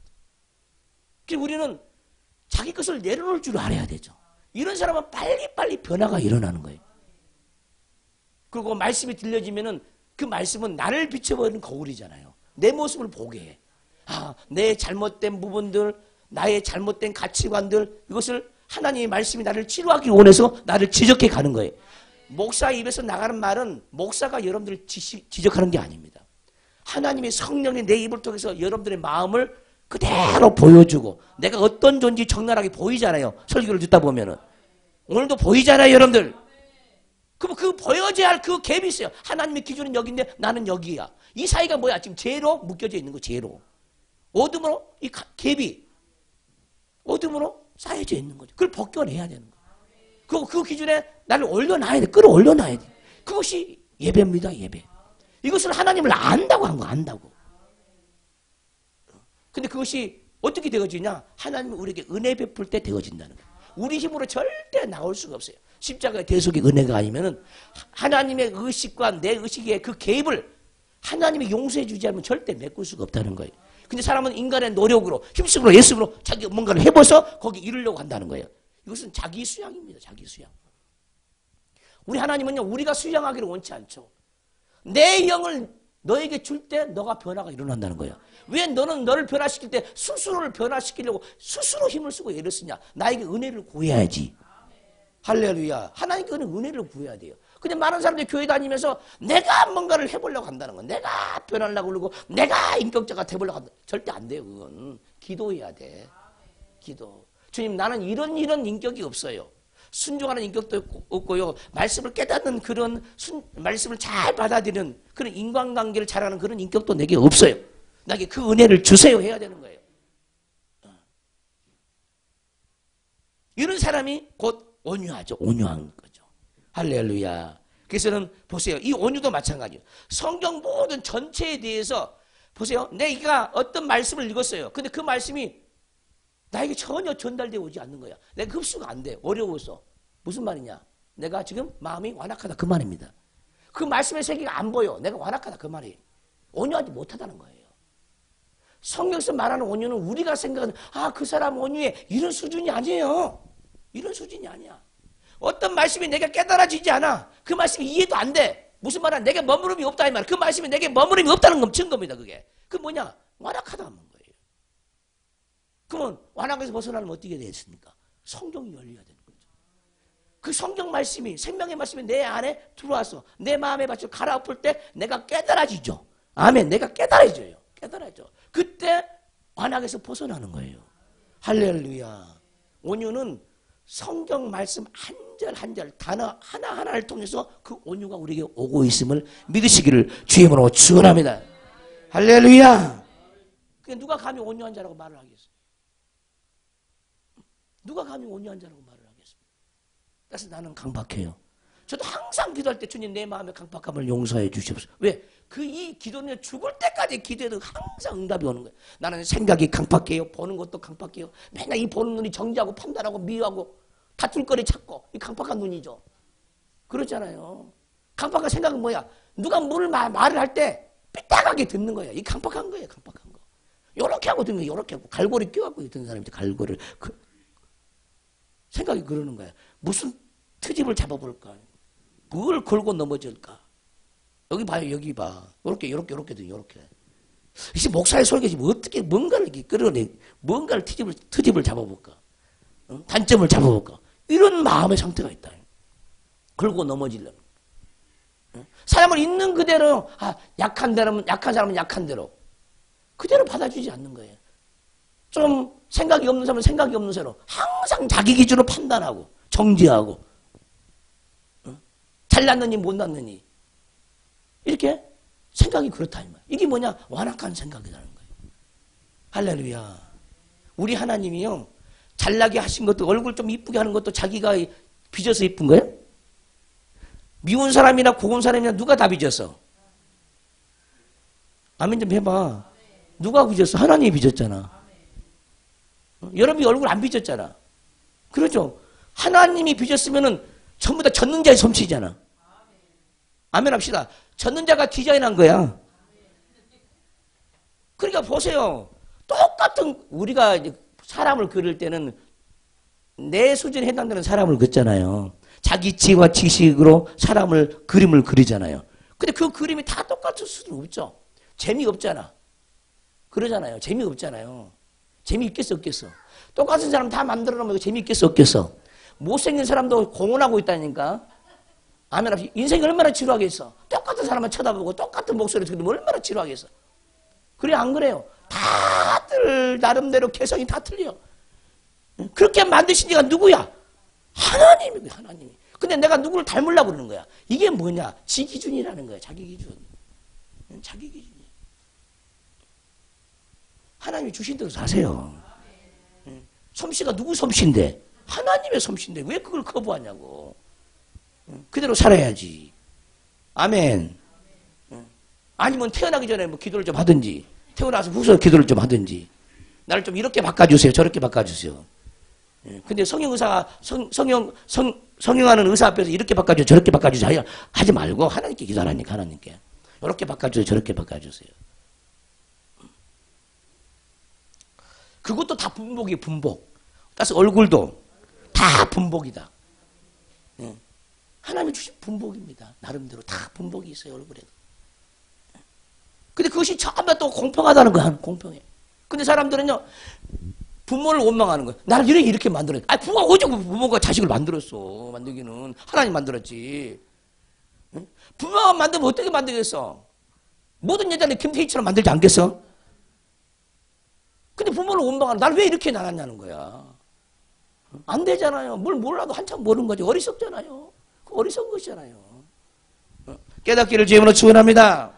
그래서 우리는 자기 것을 내려놓을 줄 알아야 되죠. 이런 사람은 빨리빨리 변화가 일어나는 거예요. 그리고 말씀이 들려지면은 그 말씀은 나를 비춰버리는 거울이잖아요. 내 모습을 보게 해. 내 잘못된 부분들, 나의 잘못된 가치관들, 이것을 하나님의 말씀이 나를 치료하기 원해서 나를 지적해 가는 거예요. 목사 입에서 나가는 말은 목사가 여러분들을 지적하는 게 아닙니다. 하나님의 성령이 내 입을 통해서 여러분들의 마음을 그대로 보여주고, 내가 어떤 존재 적나라하게 보이잖아요. 설교를 듣다 보면은. 오늘도 보이잖아요, 여러분들. 그럼 그 보여져야 할 그 갭이 있어요. 하나님의 기준은 여기인데 나는 여기야. 이 사이가 뭐야? 지금 죄로 묶여져 있는 거, 죄로. 어둠으로 이 갭이 어둠으로 쌓여져 있는 거죠. 그걸 벗겨내야 되는 거예요. 그 기준에 나를 올려놔야 돼. 끌어올려놔야 돼. 그것이 예배입니다, 예배. 이것을 하나님을 안다고 한 거, 안다고. 근데 그것이 어떻게 되어지냐? 하나님이 우리에게 은혜 베풀 때 되어진다는 거예요. 우리 힘으로 절대 나올 수가 없어요. 십자가의 대속의 은혜가 아니면은 하나님의 의식과 내 의식의 그 갭을 하나님이 용서해 주지 않으면 절대 메꿀 수가 없다는 거예요. 근데 사람은 인간의 노력으로, 힘쓰고 애쓰고 자기 뭔가를 해봐서 거기 이르려고 한다는 거예요. 이것은 자기 수양입니다. 자기 수양. 우리 하나님은요, 우리가 수양하기를 원치 않죠. 내 영을 너에게 줄 때 너가 변화가 일어난다는 거야. 왜 너는 너를 변화시킬 때 스스로를 변화시키려고 스스로 힘을 쓰고 애를 쓰냐? 나에게 은혜를 구해야지. 할렐루야. 하나님께 은혜를 구해야 돼요. 근데 많은 사람들이 교회 다니면서 내가 뭔가를 해보려고 한다는 건, 내가 변하려고 그러고 내가 인격자가 돼보려고 한다. 절대 안 돼요. 그건 기도해야 돼. 기도. 주님, 나는 이런 인격이 없어요. 순종하는 인격도 없고요. 말씀을 깨닫는 그런 말씀을 잘 받아들이는 그런 인간관계를 잘하는 그런 인격도 내게 없어요. 나에게 그 은혜를 주세요 해야 되는 거예요. 이런 사람이 곧 온유하죠. 온유한 거죠. 할렐루야. 그래서는 보세요. 이 온유도 마찬가지예요. 성경 모든 전체에 대해서 보세요. 내가 어떤 말씀을 읽었어요. 근데 그 말씀이 나에게 전혀 전달되어 오지 않는 거야. 내가 흡수가 안 돼. 어려워서. 무슨 말이냐? 내가 지금 마음이 완악하다 그 말입니다. 그 말씀의 세계가 안 보여. 내가 완악하다 그 말이에요. 온유하지 못하다는 거예요. 성경에서 말하는 온유는 우리가 생각하는 그 사람 온유해. 이런 수준이 아니에요. 이런 수준이 아니야. 어떤 말씀이 내가 깨달아지지 않아. 그 말씀이 이해도 안 돼. 무슨 말이야? 내게 머무름이 없다 이 말. 그 말씀이 내게 머무름이 없다는 건 증거입니다. 그게. 그 뭐냐? 완악하다는 거예요. 그러면 완악에서 벗어나면 어떻게 되겠습니까? 성경이 열려야 되는 거죠. 그 성경 말씀이, 생명의 말씀이 내 안에 들어와서 내 마음의 밭을 갈아엎을 때 내가 깨달아지죠. 아멘. 내가 깨달아져요. 깨달아져. 그때 완악에서 벗어나는 거예요. 할렐루야. 온유는 성경 말씀 한 절 한 절 단어 하나하나를 통해서 그 온유가 우리에게 오고 있음을 믿으시기를 주의 이름으로 축원합니다. 할렐루야. 그게 누가 감히 온유한 자라고 말을 하겠어요? 누가 감히 온유한 자라고 말을 하겠습니까? 그래서 나는 강박해요. 저도 항상 기도할 때 주님 내 마음의 강박함을 용서해 주시옵소서. 왜? 이 기도는 죽을 때까지 기도해도 항상 응답이 오는 거예요. 나는 생각이 강박해요. 보는 것도 강박해요. 맨날 이 보는 눈이 정지하고 판단하고 미워하고 다툴 거리 찾고 이 강박한 눈이죠. 그렇잖아요. 강박한 생각은 뭐야? 누가 말을 할 때 삐딱하게 듣는 거야. 이 강박한 거예요. 강박한 거. 요렇게 하고 듣는 거야. 요렇게 하고 갈고리 껴갖고 듣는 사람인데 갈고리를 생각이 그러는 거야. 무슨 트집을 잡아볼까? 뭘 걸고 넘어질까? 여기 봐요. 여기 봐. 요렇게 이제 목사의 설교 지금 어떻게 뭔가를 끌어내, 뭔가를 트집을 잡아볼까? 단점을 잡아볼까? 이런 마음의 상태가 있다. 걸고 넘어지려면. 사람을 있는 그대로, 약한 사람은 약한 대로. 그대로 받아주지 않는 거예요. 좀 생각이 없는 사람은 생각이 없는 대로. 항상 자기 기준으로 판단하고, 정지하고. 잘났느니 못났느니. 이렇게 생각이 그렇다. 이게 뭐냐? 완악한 생각이라는 거예요. 할렐루야. 우리 하나님이요. 잘나게 하신 것도, 얼굴 좀 이쁘게 하는 것도 자기가 빚어서 이쁜 거예요? 미운 사람이나 고운 사람이나 누가 다 빚었어? 아멘 좀 해봐. 누가 빚었어? 하나님이 빚었잖아. 여러분이 얼굴 안 빚었잖아. 그렇죠? 하나님이 빚었으면은 전부 다 젖는 자의 솜씨잖아. 아멘 합시다. 젖는 자가 디자인한 거야. 그러니까 보세요. 똑같은 우리가 사람을 그릴 때는 내 수준에 해당되는 사람을 긋잖아요. 자기 지혜와 지식으로 그림을 그리잖아요. 근데 그 그림이 다 똑같을 수는 없죠. 재미없잖아. 그러잖아요. 재미없잖아요. 재미있겠어 없겠어? 똑같은 사람 다 만들어 놓으면 재미있겠어 없겠어? 못생긴 사람도 공헌하고 있다니까. 아멘 합시다. 인생이 얼마나 지루하겠어. 똑같은 사람만 쳐다보고 똑같은 목소리 들으면 얼마나 지루하겠어. 그래 안 그래요? 다들 나름대로 개성이 다 틀려. 그렇게 만드신 이가 누구야? 하나님이고 하나님이. 근데 내가 누구를 닮으려고 그러는 거야. 이게 뭐냐? 지 기준이라는 거야. 자기 기준. 자기 기준이야. 하나님이 주신 대로 사세요. 솜씨가 누구 솜씨인데? 하나님의 솜씨인데 왜 그걸 거부하냐고. 그대로 살아야지. 아멘. 아니면 태어나기 전에 뭐 기도를 좀 하든지, 태어나서 후서 기도를 좀 하든지, 나를 좀 이렇게 바꿔주세요. 저렇게 바꿔주세요. 근데 성형하는 의사 앞에서 이렇게 바꿔주세요. 저렇게 바꿔주세요. 하지 말고 하나님께 기도하라니까, 하나님께. 이렇게 바꿔주세요. 저렇게 바꿔주세요. 그것도 다 분복이에요, 분복. 따라서 얼굴도 다 분복이다. 하나님이 주신 분복입니다. 나름대로 다 분복이 있어요, 얼굴에도. 근데 그것이 전부 또 공평하다는 거야, 공평해. 근데 사람들은요, 부모를 원망하는 거야. 나를 이렇게 만들었어. 부모가 어쩌고 부모가 자식을 만들었어. 만들기는. 하나님 만들었지. 부모가 만들면 어떻게 만들겠어? 모든 여자는 김태희처럼 만들지 않겠어? 근데 부모를 원망하는, 나를 왜 이렇게 낳았냐는 거야. 안 되잖아요. 뭘 몰라도 한참 모르는 거지. 어리석잖아요. 어리석은 것이잖아요. 깨닫기를 주님으로 축원합니다.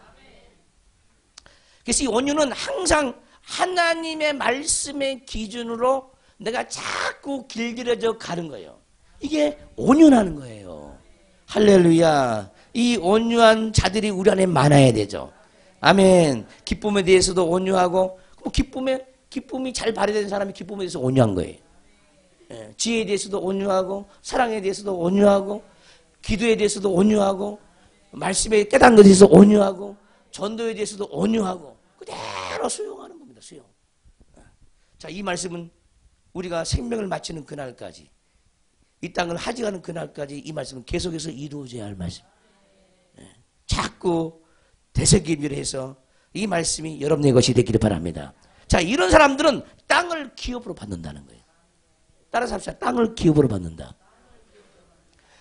그래서 이 온유는 항상 하나님의 말씀의 기준으로 내가 자꾸 길들여져 가는 거예요. 이게 온유라는 거예요. 할렐루야. 이 온유한 자들이 우리 안에 많아야 되죠. 아멘. 기쁨에 대해서도 온유하고, 기쁨이 잘 발휘된 사람이 기쁨에 대해서 온유한 거예요. 지혜에 대해서도 온유하고, 사랑에 대해서도 온유하고, 기도에 대해서도 온유하고, 말씀에 깨닫는 것에 대해서 온유하고, 전도에 대해서도 온유하고, 그대로 수용하는 겁니다. 수용. 자, 이 말씀은 우리가 생명을 마치는 그날까지, 이 땅을 하직하는 그날까지 이 말씀은 계속해서 이루어져야 할 말씀. 자꾸 되새김질을 해서 이 말씀이 여러분의 것이 되기를 바랍니다. 자, 이런 사람들은 땅을 기업으로 받는다는 거예요. 따라서 합시다. 땅을 기업으로 받는다.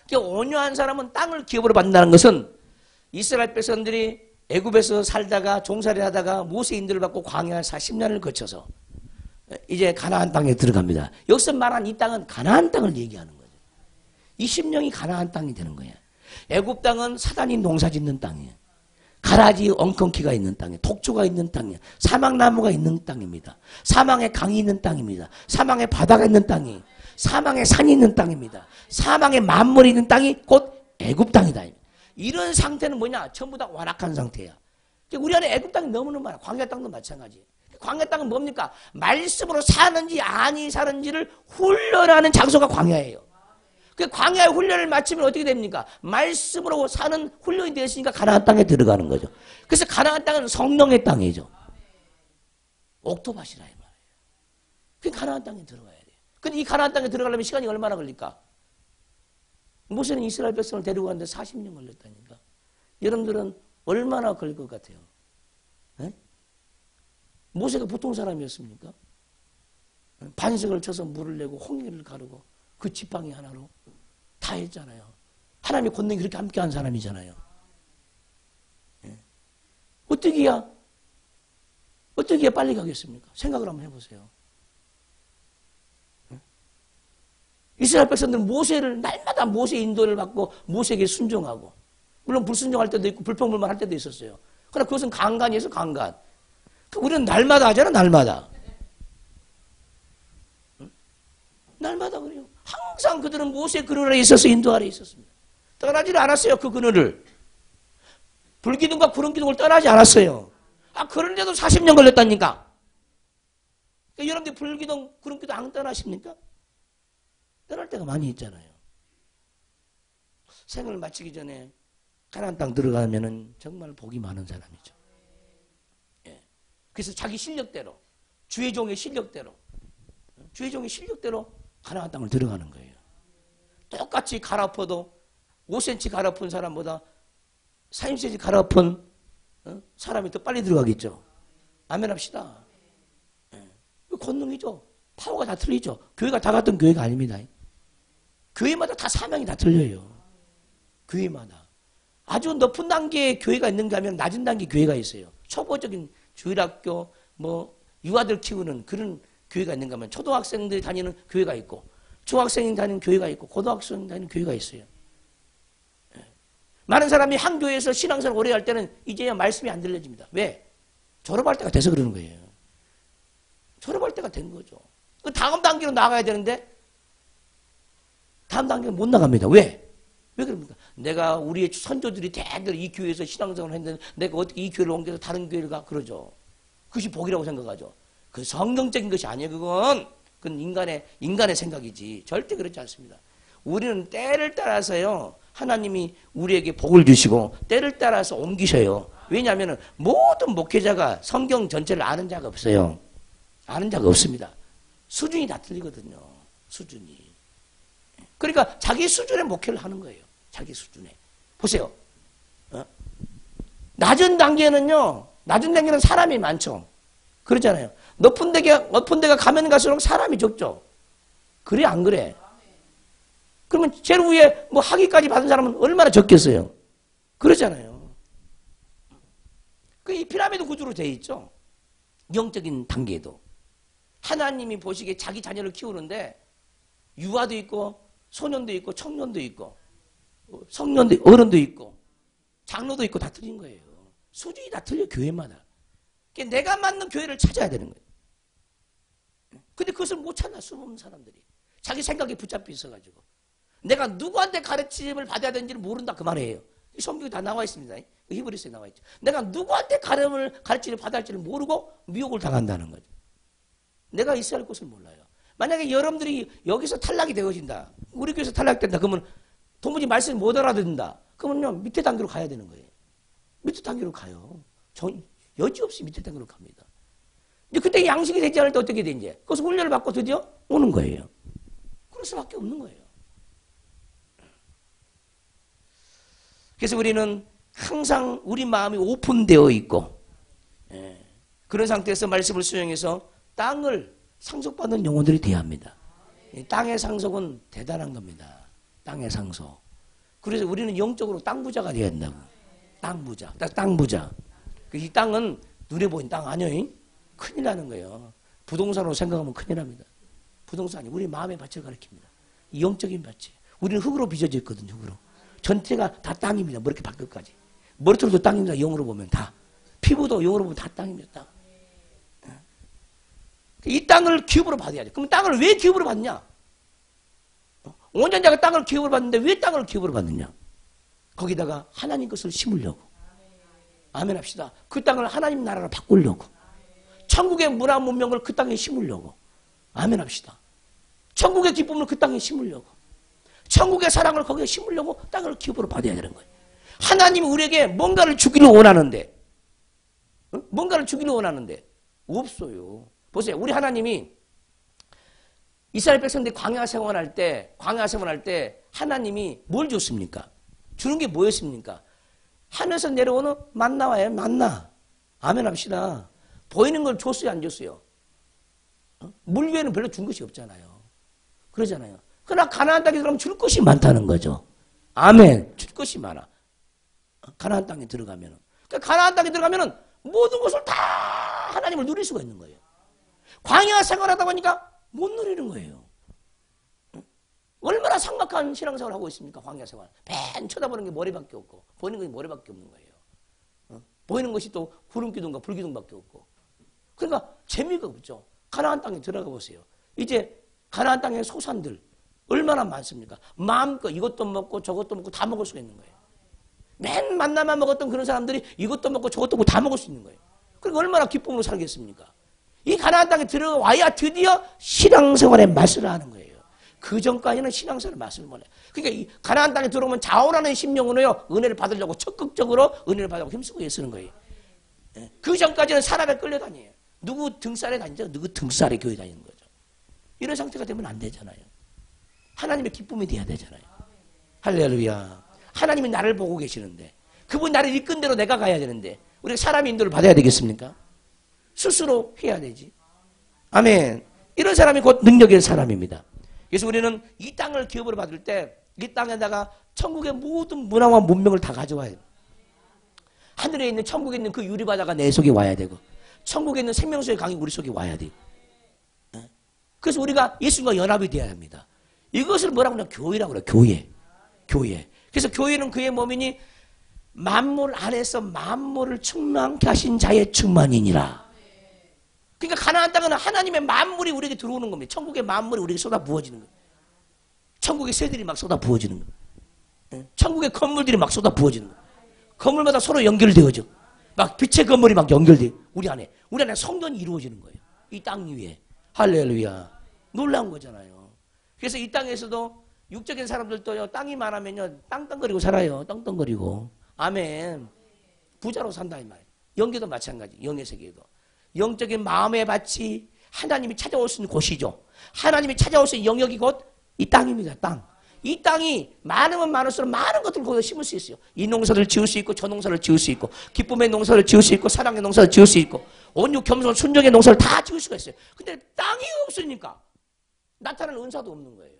그러니까 온유한 사람은 땅을 기업으로 받는다는 것은 이스라엘 백성들이 애굽에서 살다가 종살이 하다가 모세 인도를 받고 광야 40년을 거쳐서 이제 가나안 땅에 들어갑니다. 여기서 말한 이 땅은 가나안 땅을 얘기하는 거죠. 이 심령이 가나안 땅이 되는 거예요. 애굽 땅은 사단이 농사 짓는 땅이에요. 가라지 엉겅퀴가 있는 땅이에요. 독초가 있는 땅이에요. 사막나무가 있는 땅입니다. 사망의 강이 있는 땅입니다. 사망의 바다가 있는 땅이, 사망의 산이 있는 땅입니다. 사망의 만물이 있는 땅이 곧 애굽 땅이다. 이런 상태는 뭐냐? 전부 다 완악한 상태야. 우리 안에 애굽 땅이 너무너무 많아. 광야 땅도 마찬가지예요. 광야 땅은 뭡니까? 말씀으로 사는지 아니 사는지를 훈련하는 장소가 광야예요. 그 광야의 훈련을 마치면 어떻게 됩니까? 말씀으로 사는 훈련이 되었으니까 가나안 땅에 들어가는 거죠. 그래서 가나안 땅은 성령의 땅이죠. 옥토밭이라 이 말이에요. 그 가나안 땅에 들어가야 돼요. 근데 이 가나안 땅에 들어가려면 시간이 얼마나 걸릴까? 모세는 이스라엘 백성을 데리고 갔는데 40년 걸렸다니까. 여러분들은 얼마나 걸릴 것 같아요? 네? 모세가 보통 사람이었습니까? 반석을 쳐서 물을 내고 홍해를 가르고 그 지팡이 하나로 다 했잖아요. 하나님의 권능이 그렇게 함께한 사람이잖아요. 네. 어떻게 해야 빨리 가겠습니까? 생각을 한번 해보세요. 네? 이스라엘 백성들은 모세를 날마다 모세의 인도를 받고 모세에게 순종하고, 물론 불순종할 때도 있고 불평불만할 때도 있었어요. 그러나 그것은 강간이어서 강간. 우리는 날마다 하잖아, 날마다. 날마다 그래요. 항상 그들은 모세의 그늘 아래 있어서 인도 아래 있었습니다. 떠나지를 않았어요, 그 그늘을. 불기둥과 구름기둥을 떠나지 않았어요. 그런데도 40년 걸렸다니까. 그러니까 여러분들 불기둥, 구름기둥 안 떠나십니까? 떠날 때가 많이 있잖아요. 생을 마치기 전에 가나안 땅 들어가면은 정말 복이 많은 사람이죠. 예. 그래서 자기 실력대로, 주의 종의 실력대로 가나안 땅을 들어가는 거예요. 똑같이 갈아엎어도 5cm 갈아엎은 사람보다 40cm 갈아엎은 사람이 더 빨리 들어가겠죠. 아멘 합시다. 예. 권능이죠. 파워가 다 틀리죠. 교회가 다 같은 교회가 아닙니다. 교회마다 다 사명이 다 틀려요. 교회마다. 아주 높은 단계의 교회가 있는가 하면 낮은 단계 교회가 있어요. 초보적인 주일학교, 유아들 키우는 그런 교회가 있는가 하면 초등학생들이 다니는 교회가 있고, 중학생이 다니는 교회가 있고, 고등학생이 다니는 교회가 있어요. 많은 사람이 한 교회에서 신앙생활 오래 할 때는 이제야 말씀이 안 들려집니다. 왜? 졸업할 때가 돼서 그러는 거예요. 졸업할 때가 된 거죠. 그 다음 단계로 나가야 되는데 다음 단계는 못 나갑니다. 왜? 왜 그럽니까? 내가 우리의 선조들이 대들 이 교회에서 신앙생활을 했는데 내가 어떻게 이 교회를 옮겨서 다른 교회를 가? 그러죠. 그것이 복이라고 생각하죠. 그 성경적인 것이 아니에요. 그건 인간의 생각이지. 절대 그렇지 않습니다. 우리는 때를 따라서요, 하나님이 우리에게 복을 주시고 때를 따라서 옮기셔요. 왜냐하면 모든 목회자가 성경 전체를 아는 자가 없어요. 아는 자가 없습니다. 수준이 다 틀리거든요. 수준이. 그러니까 자기 수준의 목회를 하는 거예요. 자기 수준에. 보세요. 낮은 단계는 사람이 많죠. 그렇잖아요. 높은 데가 가면 갈수록 사람이 적죠. 그래, 안 그래? 그러면 제일 위에 학위까지 받은 사람은 얼마나 적겠어요? 그러잖아요. 이 피라미드 구조로 되어 있죠. 영적인 단계도. 하나님이 보시기에 자기 자녀를 키우는데 유아도 있고 소년도 있고 청년도 있고 성년도 어른도 있고 장로도 있고 다 틀린 거예요. 수준이 다 틀려, 교회마다. 그러니까 내가 맞는 교회를 찾아야 되는 거예요. 근데 그것을 못 찾아, 수많은 사람들이. 자기 생각에 붙잡혀 있어가지고. 내가 누구한테 가르침을 받아야 되는지를 모른다, 그 말이에요. 성경에 다 나와 있습니다. 히브리서에 나와 있죠. 내가 누구한테 가르침을 받아야 할지를 모르고 미혹을 당한다는 거죠. 내가 있어야 할 곳을 몰라요. 만약에 여러분들이 여기서 탈락이 되어진다, 우리 교회에서 탈락된다, 그러면 도무지 말씀을 못 알아듣는다. 그러면요, 밑에 단계로 가야 되는 거예요. 밑에 단계로 가요. 여지없이 밑에 단계로 갑니다. 이제 그때 양식이 되지 않을 때 어떻게 돼, 이제? 그것을 훈련을 받고 드디어 오는 거예요. 그럴 수밖에 없는 거예요. 그래서 우리는 항상 우리 마음이 오픈되어 있고, 그런 상태에서 말씀을 수용해서 땅을 상속받는 영혼들이 되어야 합니다. 땅의 상속은 대단한 겁니다. 땅의 상속. 그래서 우리는 영적으로 땅 부자가 되어야 된다고. 땅 부자. 땅 부자. 이 땅은 눈에 보이는 땅 아니에요. 큰일 나는 거예요. 부동산으로 생각하면 큰일 납니다. 부동산이 우리 마음의 밭을 가리킵니다. 이 영적인 밭이. 우리는 흙으로 빚어져 있거든요. 흙으로. 전체가 다 땅입니다. 머리끝 발끝까지. 머리털도 땅입니다. 영으로 보면 다. 피부도 영으로 보면 다 땅입니다. 땅. 이 땅을 기업으로 받아야 돼. 그럼 땅을 왜 기업으로 받냐? 온전자가 땅을 기업으로 받는데 왜 땅을 기업으로 받느냐? 거기다가 하나님 것을 심으려고. 아멘 합시다. 그 땅을 하나님 나라로 바꾸려고. 천국의 문화 문명을 그 땅에 심으려고. 아멘 합시다. 천국의 기쁨을 그 땅에 심으려고. 천국의 사랑을 거기에 심으려고 땅을 기업으로 받아야 되는 거예요. 하나님이 우리에게 뭔가를 주기를 원하는데, 뭔가를 주기를 원하는데 없어요. 보세요. 우리 하나님이 이스라엘 백성들이 광야 생활할 때 하나님이 뭘 줬습니까? 주는 게 뭐였습니까? 하늘에서 내려오는 만나와요. 만나. 아멘 합시다. 보이는 걸 줬어요, 안 줬어요? 물 위에는 별로 준 것이 없잖아요. 그러잖아요. 그러나 가나안 땅에 들어가면 줄 것이 많다는 거죠. 아멘. 줄 것이 많아. 가나안 땅에 들어가면은. 그러니까 가나안 땅에 들어가면은 모든 것을 다 하나님을 누릴 수가 있는 거예요. 광야 생활하다 보니까 못 누리는 거예요. 얼마나 삭막한 신앙생활을 하고 있습니까? 광야 생활. 맨 쳐다보는 게 머리밖에 없고 보이는 것이 머리밖에 없는 거예요. 보이는 것이 또 구름기둥과 불기둥밖에 없고. 그러니까 재미가 없죠. 가나안 땅에 들어가 보세요. 이제 가나안 땅의 소산들 얼마나 많습니까? 마음껏 이것도 먹고 저것도 먹고 다 먹을 수가 있는 거예요. 맨 만나만 먹었던 그런 사람들이 이것도 먹고 저것도 먹고 다 먹을 수 있는 거예요. 그러니까 얼마나 기쁨으로 살겠습니까? 이 가나안 땅에 들어와야 드디어 신앙생활의 맛을 아는 거예요. 그 전까지는 신앙생활의 맛을 몰라요. 그러니까 이 가나안 땅에 들어오면 자원하는 심령으로요, 은혜를 받으려고 적극적으로 은혜를 받으려고 힘쓰고 애쓰는 거예요. 그 전까지는 사람에 끌려다녀요. 누구 등살에 다니죠? 누구 등살에 교회 다니는 거죠. 이런 상태가 되면 안 되잖아요. 하나님의 기쁨이 돼야 되잖아요. 할렐루야. 하나님이 나를 보고 계시는데, 그분 나를 이끈 대로 내가 가야 되는데, 우리가 사람의 인도를 받아야 되겠습니까? 스스로 해야 되지. 아멘. 이런 사람이 곧 능력의 사람입니다. 그래서 우리는 이 땅을 기업으로 받을 때 이 땅에다가 천국의 모든 문화와 문명을 다 가져와야 돼요. 하늘에 있는 천국에 있는 그 유리바다가 내 속에 와야 되고, 천국에 있는 생명수의 강이 우리 속에 와야 돼요. 그래서 우리가 예수님과 연합이 되어야 합니다. 이것을 뭐라고 그러냐? 교회라고 그래요. 교회. 교회. 그래서 교회는 그의 몸이니 만물 안에서 만물을 충만케 하신 자의 충만이니라. 그러니까 가나안 땅은 하나님의 만물이 우리에게 들어오는 겁니다. 천국의 만물이 우리에게 쏟아 부어지는 거예요. 천국의 새들이 막 쏟아 부어지는 거예요. 천국의 건물들이 막 쏟아 부어지는 거예요. 건물마다 서로 연결되어져. 막 빛의 건물이 막 연결돼. 우리 안에 성전이 이루어지는 거예요. 이 땅 위에. 할렐루야. 놀라운 거잖아요. 그래서 이 땅에서도 육적인 사람들도요, 땅이 많으면요, 땅땅거리고 살아요. 땅땅거리고. 아멘. 부자로 산다 이 말이에요. 영계도 마찬가지. 영의 세계도. 영적인 마음의 밭이 하나님이 찾아올 수 있는 곳이죠. 하나님이 찾아올 수 있는 영역이 곧 이 땅입니다. 땅. 이 땅이 많으면 많을수록 많은 것들을 거기다 심을 수 있어요. 이 농사를 지을 수 있고 저 농사를 지을 수 있고 기쁨의 농사를 지을 수 있고 사랑의 농사를 지을 수 있고 온유 겸손 순종의 농사를 다 지을 수가 있어요. 근데 땅이 없으니까 나타나는 은사도 없는 거예요.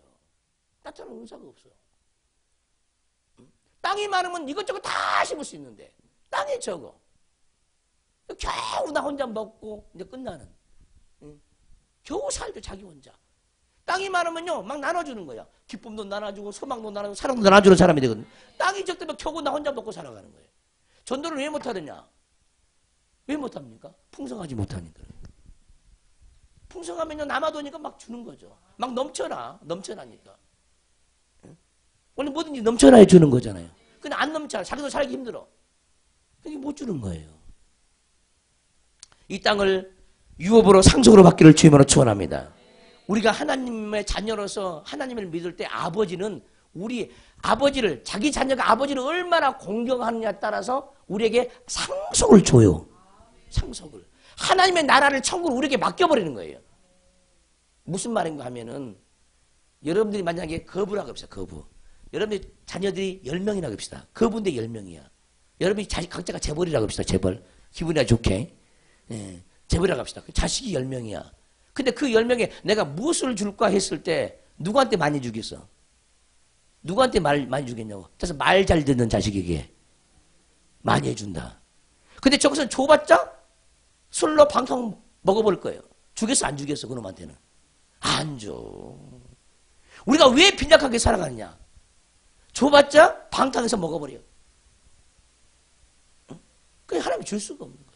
나타나는 은사가 없어요. 땅이 많으면 이것저것 다 심을 수 있는데 땅이 적어. 겨우 나 혼자 먹고 이제 끝나는. 겨우 살죠 자기 혼자. 땅이 많으면요 막 나눠주는 거야. 기쁨도 나눠주고 소망도 나눠주고 사랑도 나눠주는 사람이 되거든요. 땅이 적다면 겨우 나 혼자 먹고 살아가는 거예요. 전도를 왜 못하느냐? 왜 못합니까? 풍성하지 못하니까. 풍성하면요 남아도니까 막 주는 거죠. 막 넘쳐나니까. 원래 뭐든지 넘쳐나야 주는 거잖아요. 근데 안 넘쳐. 자기도 살기 힘들어. 그러니까 못 주는 거예요. 이 땅을 유업으로 상속으로 받기를 주님으로 축원합니다. 우리가 하나님의 자녀로서 하나님을 믿을 때 아버지는 우리 아버지를 자기 자녀가 아버지를 얼마나 공경하느냐에 따라서 우리에게 상속을 줘요. 상속을. 하나님의 나라를 천국을 우리에게 맡겨버리는 거예요. 무슨 말인가 하면은 여러분들이 만약에 거부라고 합시다. 거부. 여러분들 자녀들이 10명이라고 합시다. 거부인데 10명이야. 여러분이 각자가 재벌이라고 합시다. 재벌. 기분이 아주 좋게. 예, 재벌이라고 합시다. 자식이 10명이야. 근데 그 10명에 내가 무엇을 줄까 했을 때 누구한테 많이 주겠어? 누구한테 많이 주겠냐고. 그래서 말 잘 듣는 자식에게 많이 해준다. 근데 저것은 줘봤자 술로 방탕 먹어버릴 거예요. 주겠어 안 주겠어 그놈한테는? 안 줘. 우리가 왜 빈약하게 살아가느냐? 줘봤자 방탕해서 먹어버려. 그냥 하나님이 줄 수가 없는 거죠.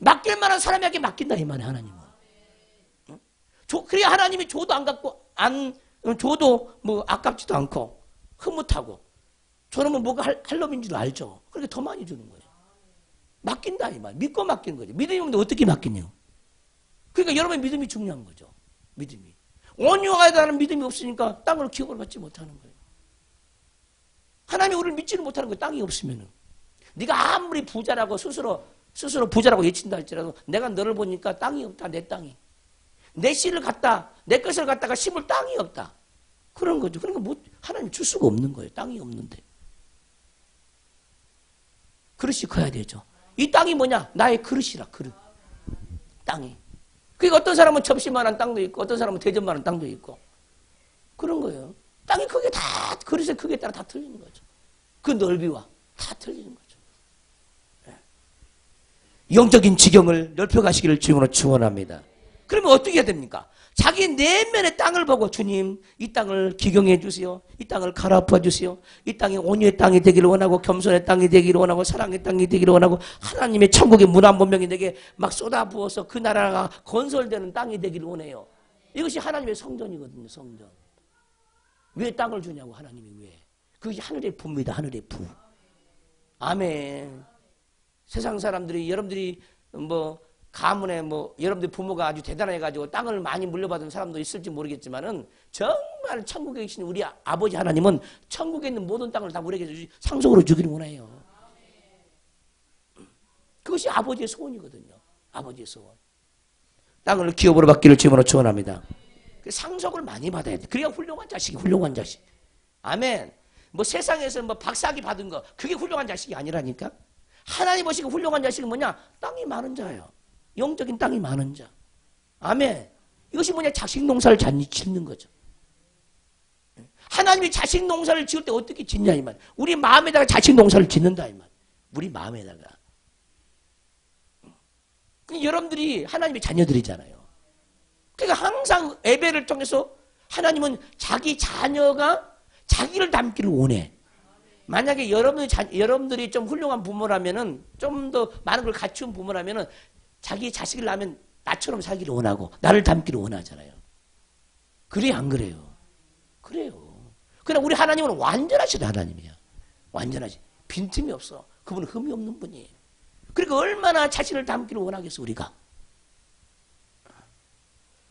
맡길 만한 사람에게 맡긴다 이 말이야 하나님은. 그래야 하나님이 줘도 안 갖고 줘도 뭐 아깝지도 않고 흐뭇하고 저놈은 뭐가 할 놈인 줄 알죠. 그렇게 더 많이 주는 거예요. 맡긴다 이 말. 믿고 맡기는 거죠. 믿음이 없는데 어떻게 맡기냐. 그러니까 여러분의 믿음이 중요한 거죠. 믿음이. 온유하게 다는 믿음이 없으니까 땅을 기업을 받지 못하는 거예요. 하나님이 우리를 믿지는 못하는 거예요. 땅이 없으면은. 네가 아무리 부자라고 스스로 부자라고 외친다 할지라도 내가 너를 보니까 땅이 없다. 내 땅이. 내 씨를 갖다 내 것을 갖다가 심을 땅이 없다. 그런 거죠. 그러니까 뭐 하나님 줄 수가 없는 거예요. 땅이 없는데. 그릇이 커야 되죠. 이 땅이 뭐냐? 나의 그릇이라. 그릇. 땅이. 그러니까 어떤 사람은 접시만한 땅도 있고 어떤 사람은 대접만한 땅도 있고 그런 거예요. 땅이 크게 다 그릇의 크기에 따라 다 틀리는 거죠. 그 넓이와 다 틀리는 거죠. 영적인 지경을 넓혀가시기를 주님으로 축원합니다. 그러면 어떻게 해야 됩니까? 자기 내면의 땅을 보고 주님 이 땅을 기경해 주세요. 이 땅을 갈아엎어 주세요. 이 땅이 온유의 땅이 되기를 원하고 겸손의 땅이 되기를 원하고 사랑의 땅이 되기를 원하고 하나님의 천국의 문화 문명이 내게 막 쏟아부어서 그 나라가 건설되는 땅이 되기를 원해요. 이것이 하나님의 성전이거든요. 성전. 왜 땅을 주냐고 하나님이 왜. 그것이 하늘의 부입니다. 하늘의 부. 아멘. 세상 사람들이 여러분들이 뭐 가문에 뭐 여러분들 부모가 아주 대단해가지고 땅을 많이 물려받은 사람도 있을지 모르겠지만은 정말 천국에 계신 우리 아버지 하나님은 천국에 있는 모든 땅을 다 우리에게 상속으로 주기를 원해요. 그것이 아버지의 소원이거든요. 아버지의 소원. 땅을 기업으로 받기를 주님으로 축원합니다. 상속을 많이 받아야 돼. 그래야 훌륭한 자식이 훌륭한 자식. 아멘. 뭐 세상에서 뭐 박사학위 받은 거 그게 훌륭한 자식이 아니라니까. 하나님 보시고 훌륭한 자식은 뭐냐? 땅이 많은 자예요. 영적인 땅이 많은 자. 아멘. 이것이 뭐냐? 자식 농사를 잘 짓는 거죠. 하나님이 자식 농사를 지을 때 어떻게 짓냐 이 말. 우리 마음에다가 자식 농사를 짓는다 이 말. 우리 마음에다가. 여러분들이 하나님의 자녀들이잖아요. 그러니까 항상 예배를 통해서 하나님은 자기 자녀가 자기를 닮기를 원해. 만약에 여러분들이 좀 훌륭한 부모라면은 좀 더 많은 걸 갖춘 부모라면은 자기 자식을 낳으면 나처럼 살기를 원하고 나를 닮기를 원하잖아요. 그래요, 안 그래요? 그래요. 그러나 우리 하나님은 완전하신 하나님이야. 완전하시. 빈틈이 없어. 그분은 흠이 없는 분이에요. 그러니까 얼마나 자신을 닮기를 원하겠어 우리가.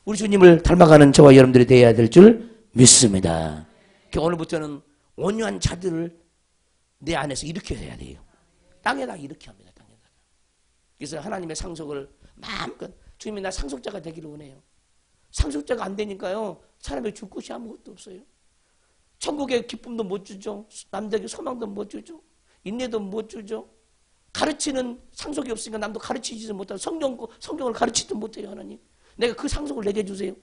우리 주님을 닮아가는 저와 여러분들이 되어야 될 줄 믿습니다. 오늘부터는 온유한 자들을 내 안에서 일으켜야 돼요. 땅에다가 이렇게 합니다. 땅에다가. 그래서 하나님의 상속을 마음껏 주님이 나 상속자가 되기를 원해요. 상속자가 안 되니까요. 사람의 줄 곳이 아무것도 없어요. 천국의 기쁨도 못 주죠. 남들에게 소망도 못 주죠. 인내도 못 주죠. 가르치는 상속이 없으니까 남도 가르치지도 못하고 성경을 가르치지도 못해요. 하나님. 내가 그 상속을 내게 주세요.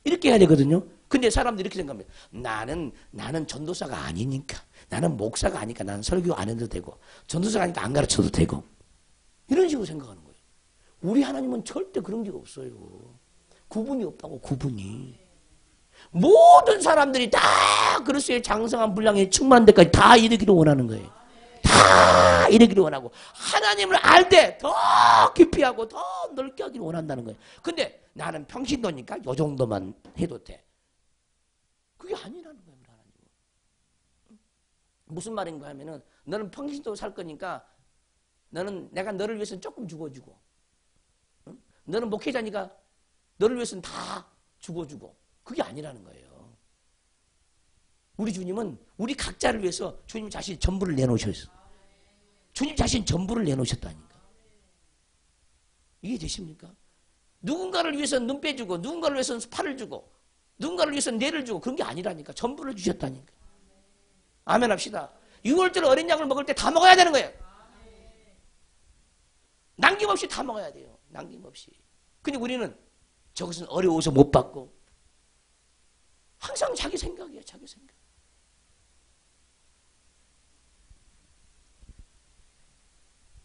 이렇게 해야 되거든요. 근데 사람들이 이렇게 생각합니다. 나는 전도사가 아니니까. 나는 목사가 아니까 나는 설교 안 해도 되고 전도사가 아니까 안 가르쳐도 되고 이런 식으로 생각하는 거예요. 우리 하나님은 절대 그런 게 없어요. 구분이 없다고. 구분이. 모든 사람들이 다 그리스도의 장성한 분량에 충만한 데까지 다 이르기를 원하는 거예요. 다 이르기를 원하고 하나님을 알 때 더 깊이 하고 더 넓게 하기를 원한다는 거예요. 근데 나는 평신도니까 이 정도만 해도 돼. 그게 아니라는 거예요. 우리 하나님은. 무슨 말인가 하면은 너는 평신도 살 거니까 내가 너를 위해서는 조금 죽어주고 너는 목회자니까 너를 위해서는 다 죽어주고 그게 아니라는 거예요. 우리 주님은 우리 각자를 위해서 주님 자신 전부를 내놓으셨어요. 주님 자신 전부를 내놓으셨다니까. 이게 되십니까? 누군가를 위해서는 눈 빼주고 누군가를 위해서는 팔을 주고 누군가를 위해서는 뇌를 주고 그런 게 아니라니까. 전부를 주셨다니까. 아멘 합시다. 6월절 어린 양을 먹을 때 다 먹어야 되는 거예요. 남김없이 다 먹어야 돼요. 남김없이. 근데 우리는 저것은 어려워서 못 받고 항상 자기 생각이에요. 자기 생각.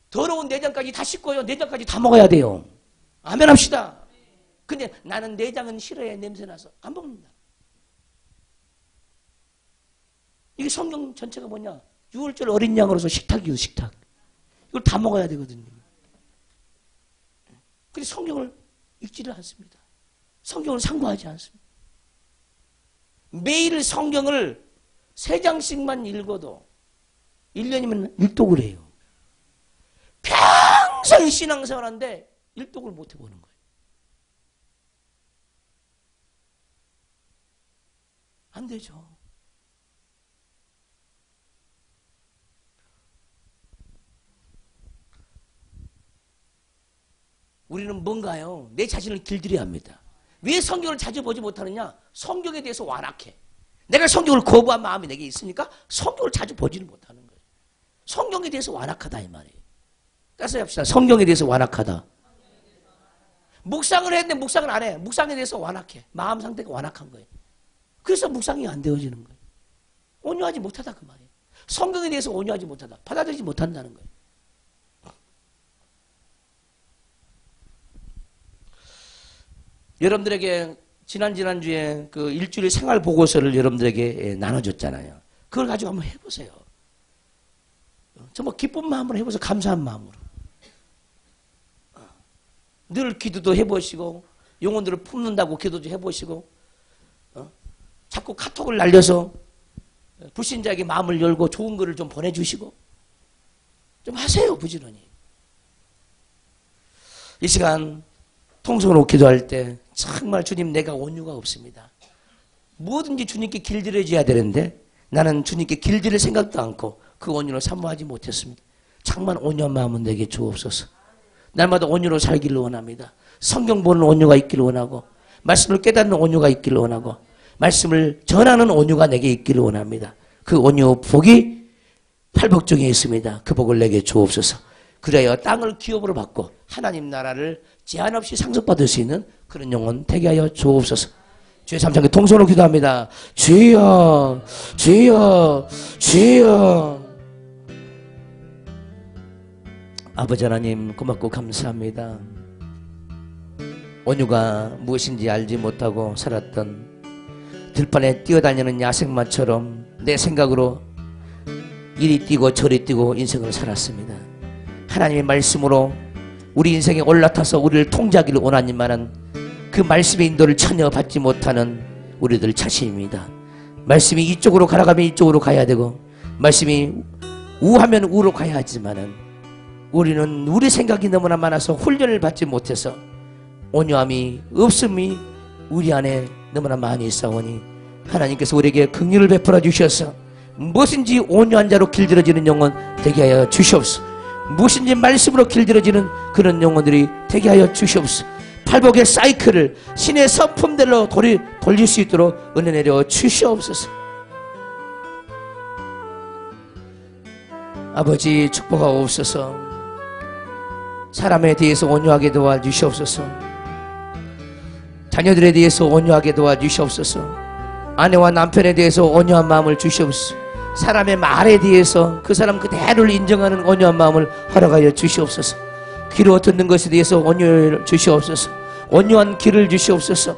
더러운 내장까지 다 씻고요. 내장까지 다 먹어야 돼요. 아멘 합시다. 근데 나는 내장은 싫어해. 냄새나서 안 먹는다. 이게 성경 전체가 뭐냐. 6월절 어린 양으로서 식탁이요. 식탁. 이걸 다 먹어야 되거든요. 근데 성경을 읽지를 않습니다. 성경을 상고하지 않습니다. 매일 성경을 3장씩만 읽어도 1년이면 일독을 해요. 평생 신앙생활하는데 일독을 못 해보는 거예요. 안 되죠. 우리는 뭔가요? 내 자신을 길들여야 합니다. 왜 성경을 자주 보지 못하느냐? 성경에 대해서 완악해. 내가 성경을 거부한 마음이 내게 있으니까 성경을 자주 보지는 못하는 거예요. 성경에 대해서 완악하다 이 말이에요. 따라서 합시다. 성경에 대해서 완악하다. 묵상을 했는데 묵상을 안 해. 묵상에 대해서 완악해. 마음 상태가 완악한 거예요. 그래서 묵상이 안 되어지는 거예요. 온유하지 못하다 그 말이에요. 성경에 대해서 온유하지 못하다. 받아들이지 못한다는 거예요. 여러분들에게 지난주에 그 일주일 생활 보고서를 여러분들에게 나눠줬잖아요. 그걸 가지고 한번 해보세요. 정말 기쁜 마음으로 해보세요. 감사한 마음으로. 늘 기도도 해보시고 영혼들을 품는다고 기도도 해보시고 자꾸 카톡을 날려서 불신자에게 마음을 열고 좋은 글을 좀 보내주시고 좀 하세요. 부지런히. 이 시간 통성으로 기도할 때 정말 주님 내가 온유가 없습니다. 뭐든지 주님께 길들여져야 되는데 나는 주님께 길들일 생각도 않고 그 온유를 사모하지 못했습니다. 정말 온유한 마음은 내게 주옵소서. 날마다 온유로 살기를 원합니다. 성경 보는 온유가 있기를 원하고 말씀을 깨닫는 온유가 있기를 원하고 말씀을 전하는 온유가 내게 있기를 원합니다. 그 온유 복이 팔복중에 있습니다. 그 복을 내게 주옵소서. 그래야 땅을 기업으로 받고 하나님 나라를 제한 없이 상속받을 수 있는 그런 영혼 되게 하여 주옵소서. 주의 삼창에 통성으로 기도합니다. 주여 주여 주여. 아버지 하나님 고맙고 감사합니다. 온유가 무엇인지 알지 못하고 살았던 들판에 뛰어다니는 야생마처럼 내 생각으로 이리 뛰고 저리 뛰고 인생을 살았습니다. 하나님의 말씀으로 우리 인생에 올라타서 우리를 통제하기를 원하지만은 그 말씀의 인도를 전혀 받지 못하는 우리들 자신입니다. 말씀이 이쪽으로 가라가면 이쪽으로 가야 되고 말씀이 우하면 우로 가야 하지만은 우리는 우리 생각이 너무나 많아서 훈련을 받지 못해서 온유함이 없음이 우리 안에 너무나 많이 있사오니 하나님께서 우리에게 긍휼을 베풀어 주셔서 무엇인지 온유한 자로 길들여지는 영혼 되게 하여 주시옵소서. 무엇인지 말씀으로 길들여지는 그런 영혼들이 되게 하여 주시옵소서. 팔복의 사이클을 신의 서품대로 돌릴 수 있도록 은혜 내려 주시옵소서. 아버지 축복하옵소서. 사람에 대해서 온유하게 도와주시옵소서. 자녀들에 대해서 온유하게 도와주시옵소서. 아내와 남편에 대해서 온유한 마음을 주시옵소서. 사람의 말에 대해서 그 사람 그대로를 인정하는 온유한 마음을 허락하여 주시옵소서. 귀로 듣는 것에 대해서 온유를 주시옵소서. 온유한 귀를 주시옵소서.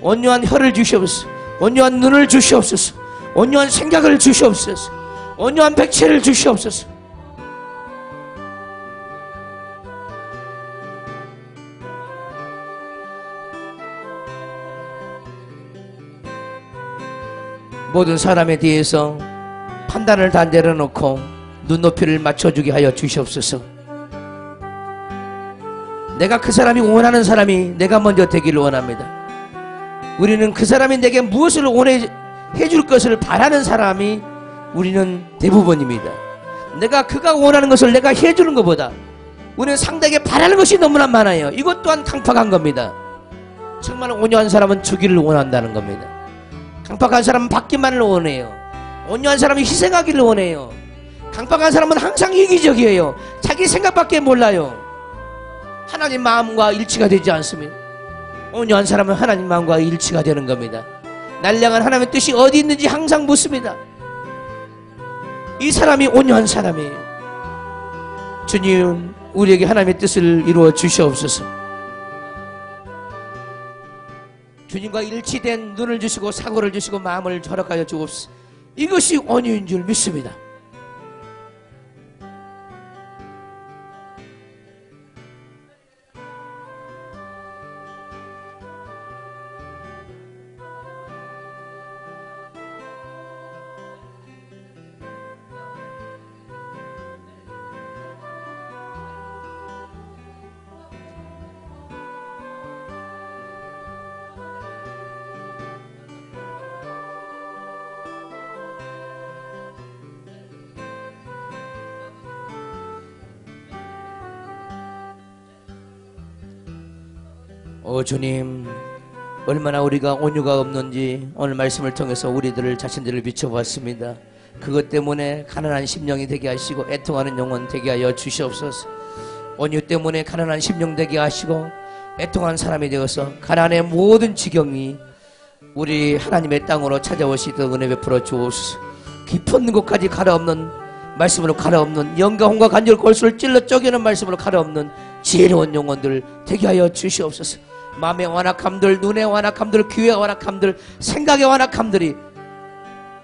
온유한 혀를 주시옵소서. 온유한 눈을 주시옵소서. 온유한 생각을 주시옵소서. 온유한 백체를 주시옵소서. 모든 사람에 대해서 판단을 다 내려놓고 눈높이를 맞춰주게 하여 주시옵소서. 내가 그 사람이 원하는 사람이 내가 먼저 되기를 원합니다. 우리는 그 사람이 내게 무엇을 해줄 것을 바라는 사람이 우리는 대부분입니다. 내가 그가 원하는 것을 내가 해주는 것보다 우리는 상대에게 바라는 것이 너무나 많아요. 이것 또한 강팍한 겁니다. 정말 온유한 사람은 주기를 원한다는 겁니다. 강팍한 사람은 받기만을 원해요. 온유한 사람이 희생하기를 원해요. 강팍한 사람은 항상 이기적이에요. 자기 생각밖에 몰라요. 하나님 마음과 일치가 되지 않습니다. 온유한 사람은 하나님 마음과 일치가 되는 겁니다. 날 향한 하나님의 뜻이 어디 있는지 항상 묻습니다. 이 사람이 온유한 사람이에요. 주님, 우리에게 하나님의 뜻을 이루어 주시옵소서. 주님과 일치된 눈을 주시고 사고를 주시고 마음을 허락하여 주옵소서. 이것이 온유인 줄 믿습니다. 주님, 얼마나 우리가 온유가 없는지 오늘 말씀을 통해서 우리들을 자신들을 비춰봤습니다. 그것 때문에 가난한 심령이 되게 하시고 애통하는 영혼 되게 하여 주시옵소서. 온유 때문에 가난한 심령 되게 하시고 애통한 사람이 되어서 가난의 모든 지경이 우리 하나님의 땅으로 찾아오시도록 은혜 베풀어 주옵소서. 깊은 곳까지 가려없는 말씀으로 가려없는 영과 혼과 간절 골수를 찔러 쪼개는 말씀으로 가려없는 지혜로운 영혼들 되게 하여 주시옵소서. 마음의 완악함들, 눈의 완악함들, 귀의 완악함들, 생각의 완악함들이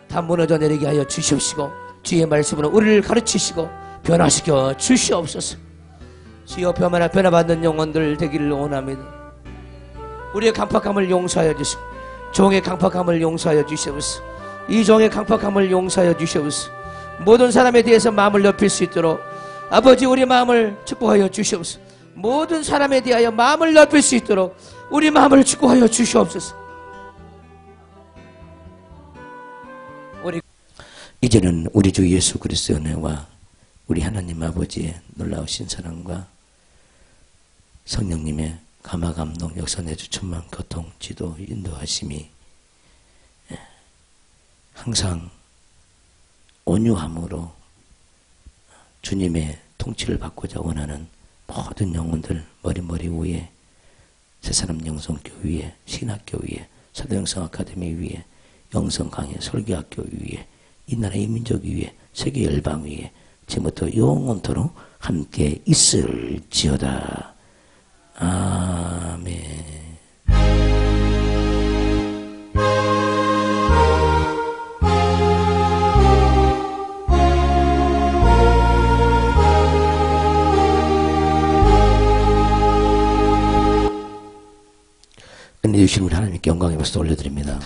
다 무너져 내리게 하여 주시옵시고 주의 말씀으로 우리를 가르치시고 변화시켜 주시옵소서. 주여 변화받는 영혼들 되기를 원합니다. 우리의 강팍함을 용서하여 주시고 종의 강팍함을 용서하여 주시옵소서. 이 종의 강팍함을 용서하여 주시옵소서. 모든 사람에 대해서 마음을 넓힐 수 있도록 아버지 우리 마음을 축복하여 주시옵소서. 모든 사람에 대하여 마음을 넓힐 수 있도록 우리 마음을 축복하여 주시옵소서. 이제는 우리 주 예수 그리스도의 은혜와 우리 하나님 아버지의 놀라우신 사랑과 성령님의 감화감동 역사내주 천만 교통 지도 인도하심이 항상 온유함으로 주님의 통치를 받고자 원하는 모든 영혼들 머리 위에 새사람 영성교 위에 신학교 위에 사도영성 아카데미 위에 영성강의 설교학교 위에 이 나라의 민족 위에 세계 열방 위에 지금부터 영원토록 함께 있을지어다. 아멘. 은혜 주신 우리 하나님께 영광의 박수 올려드립니다.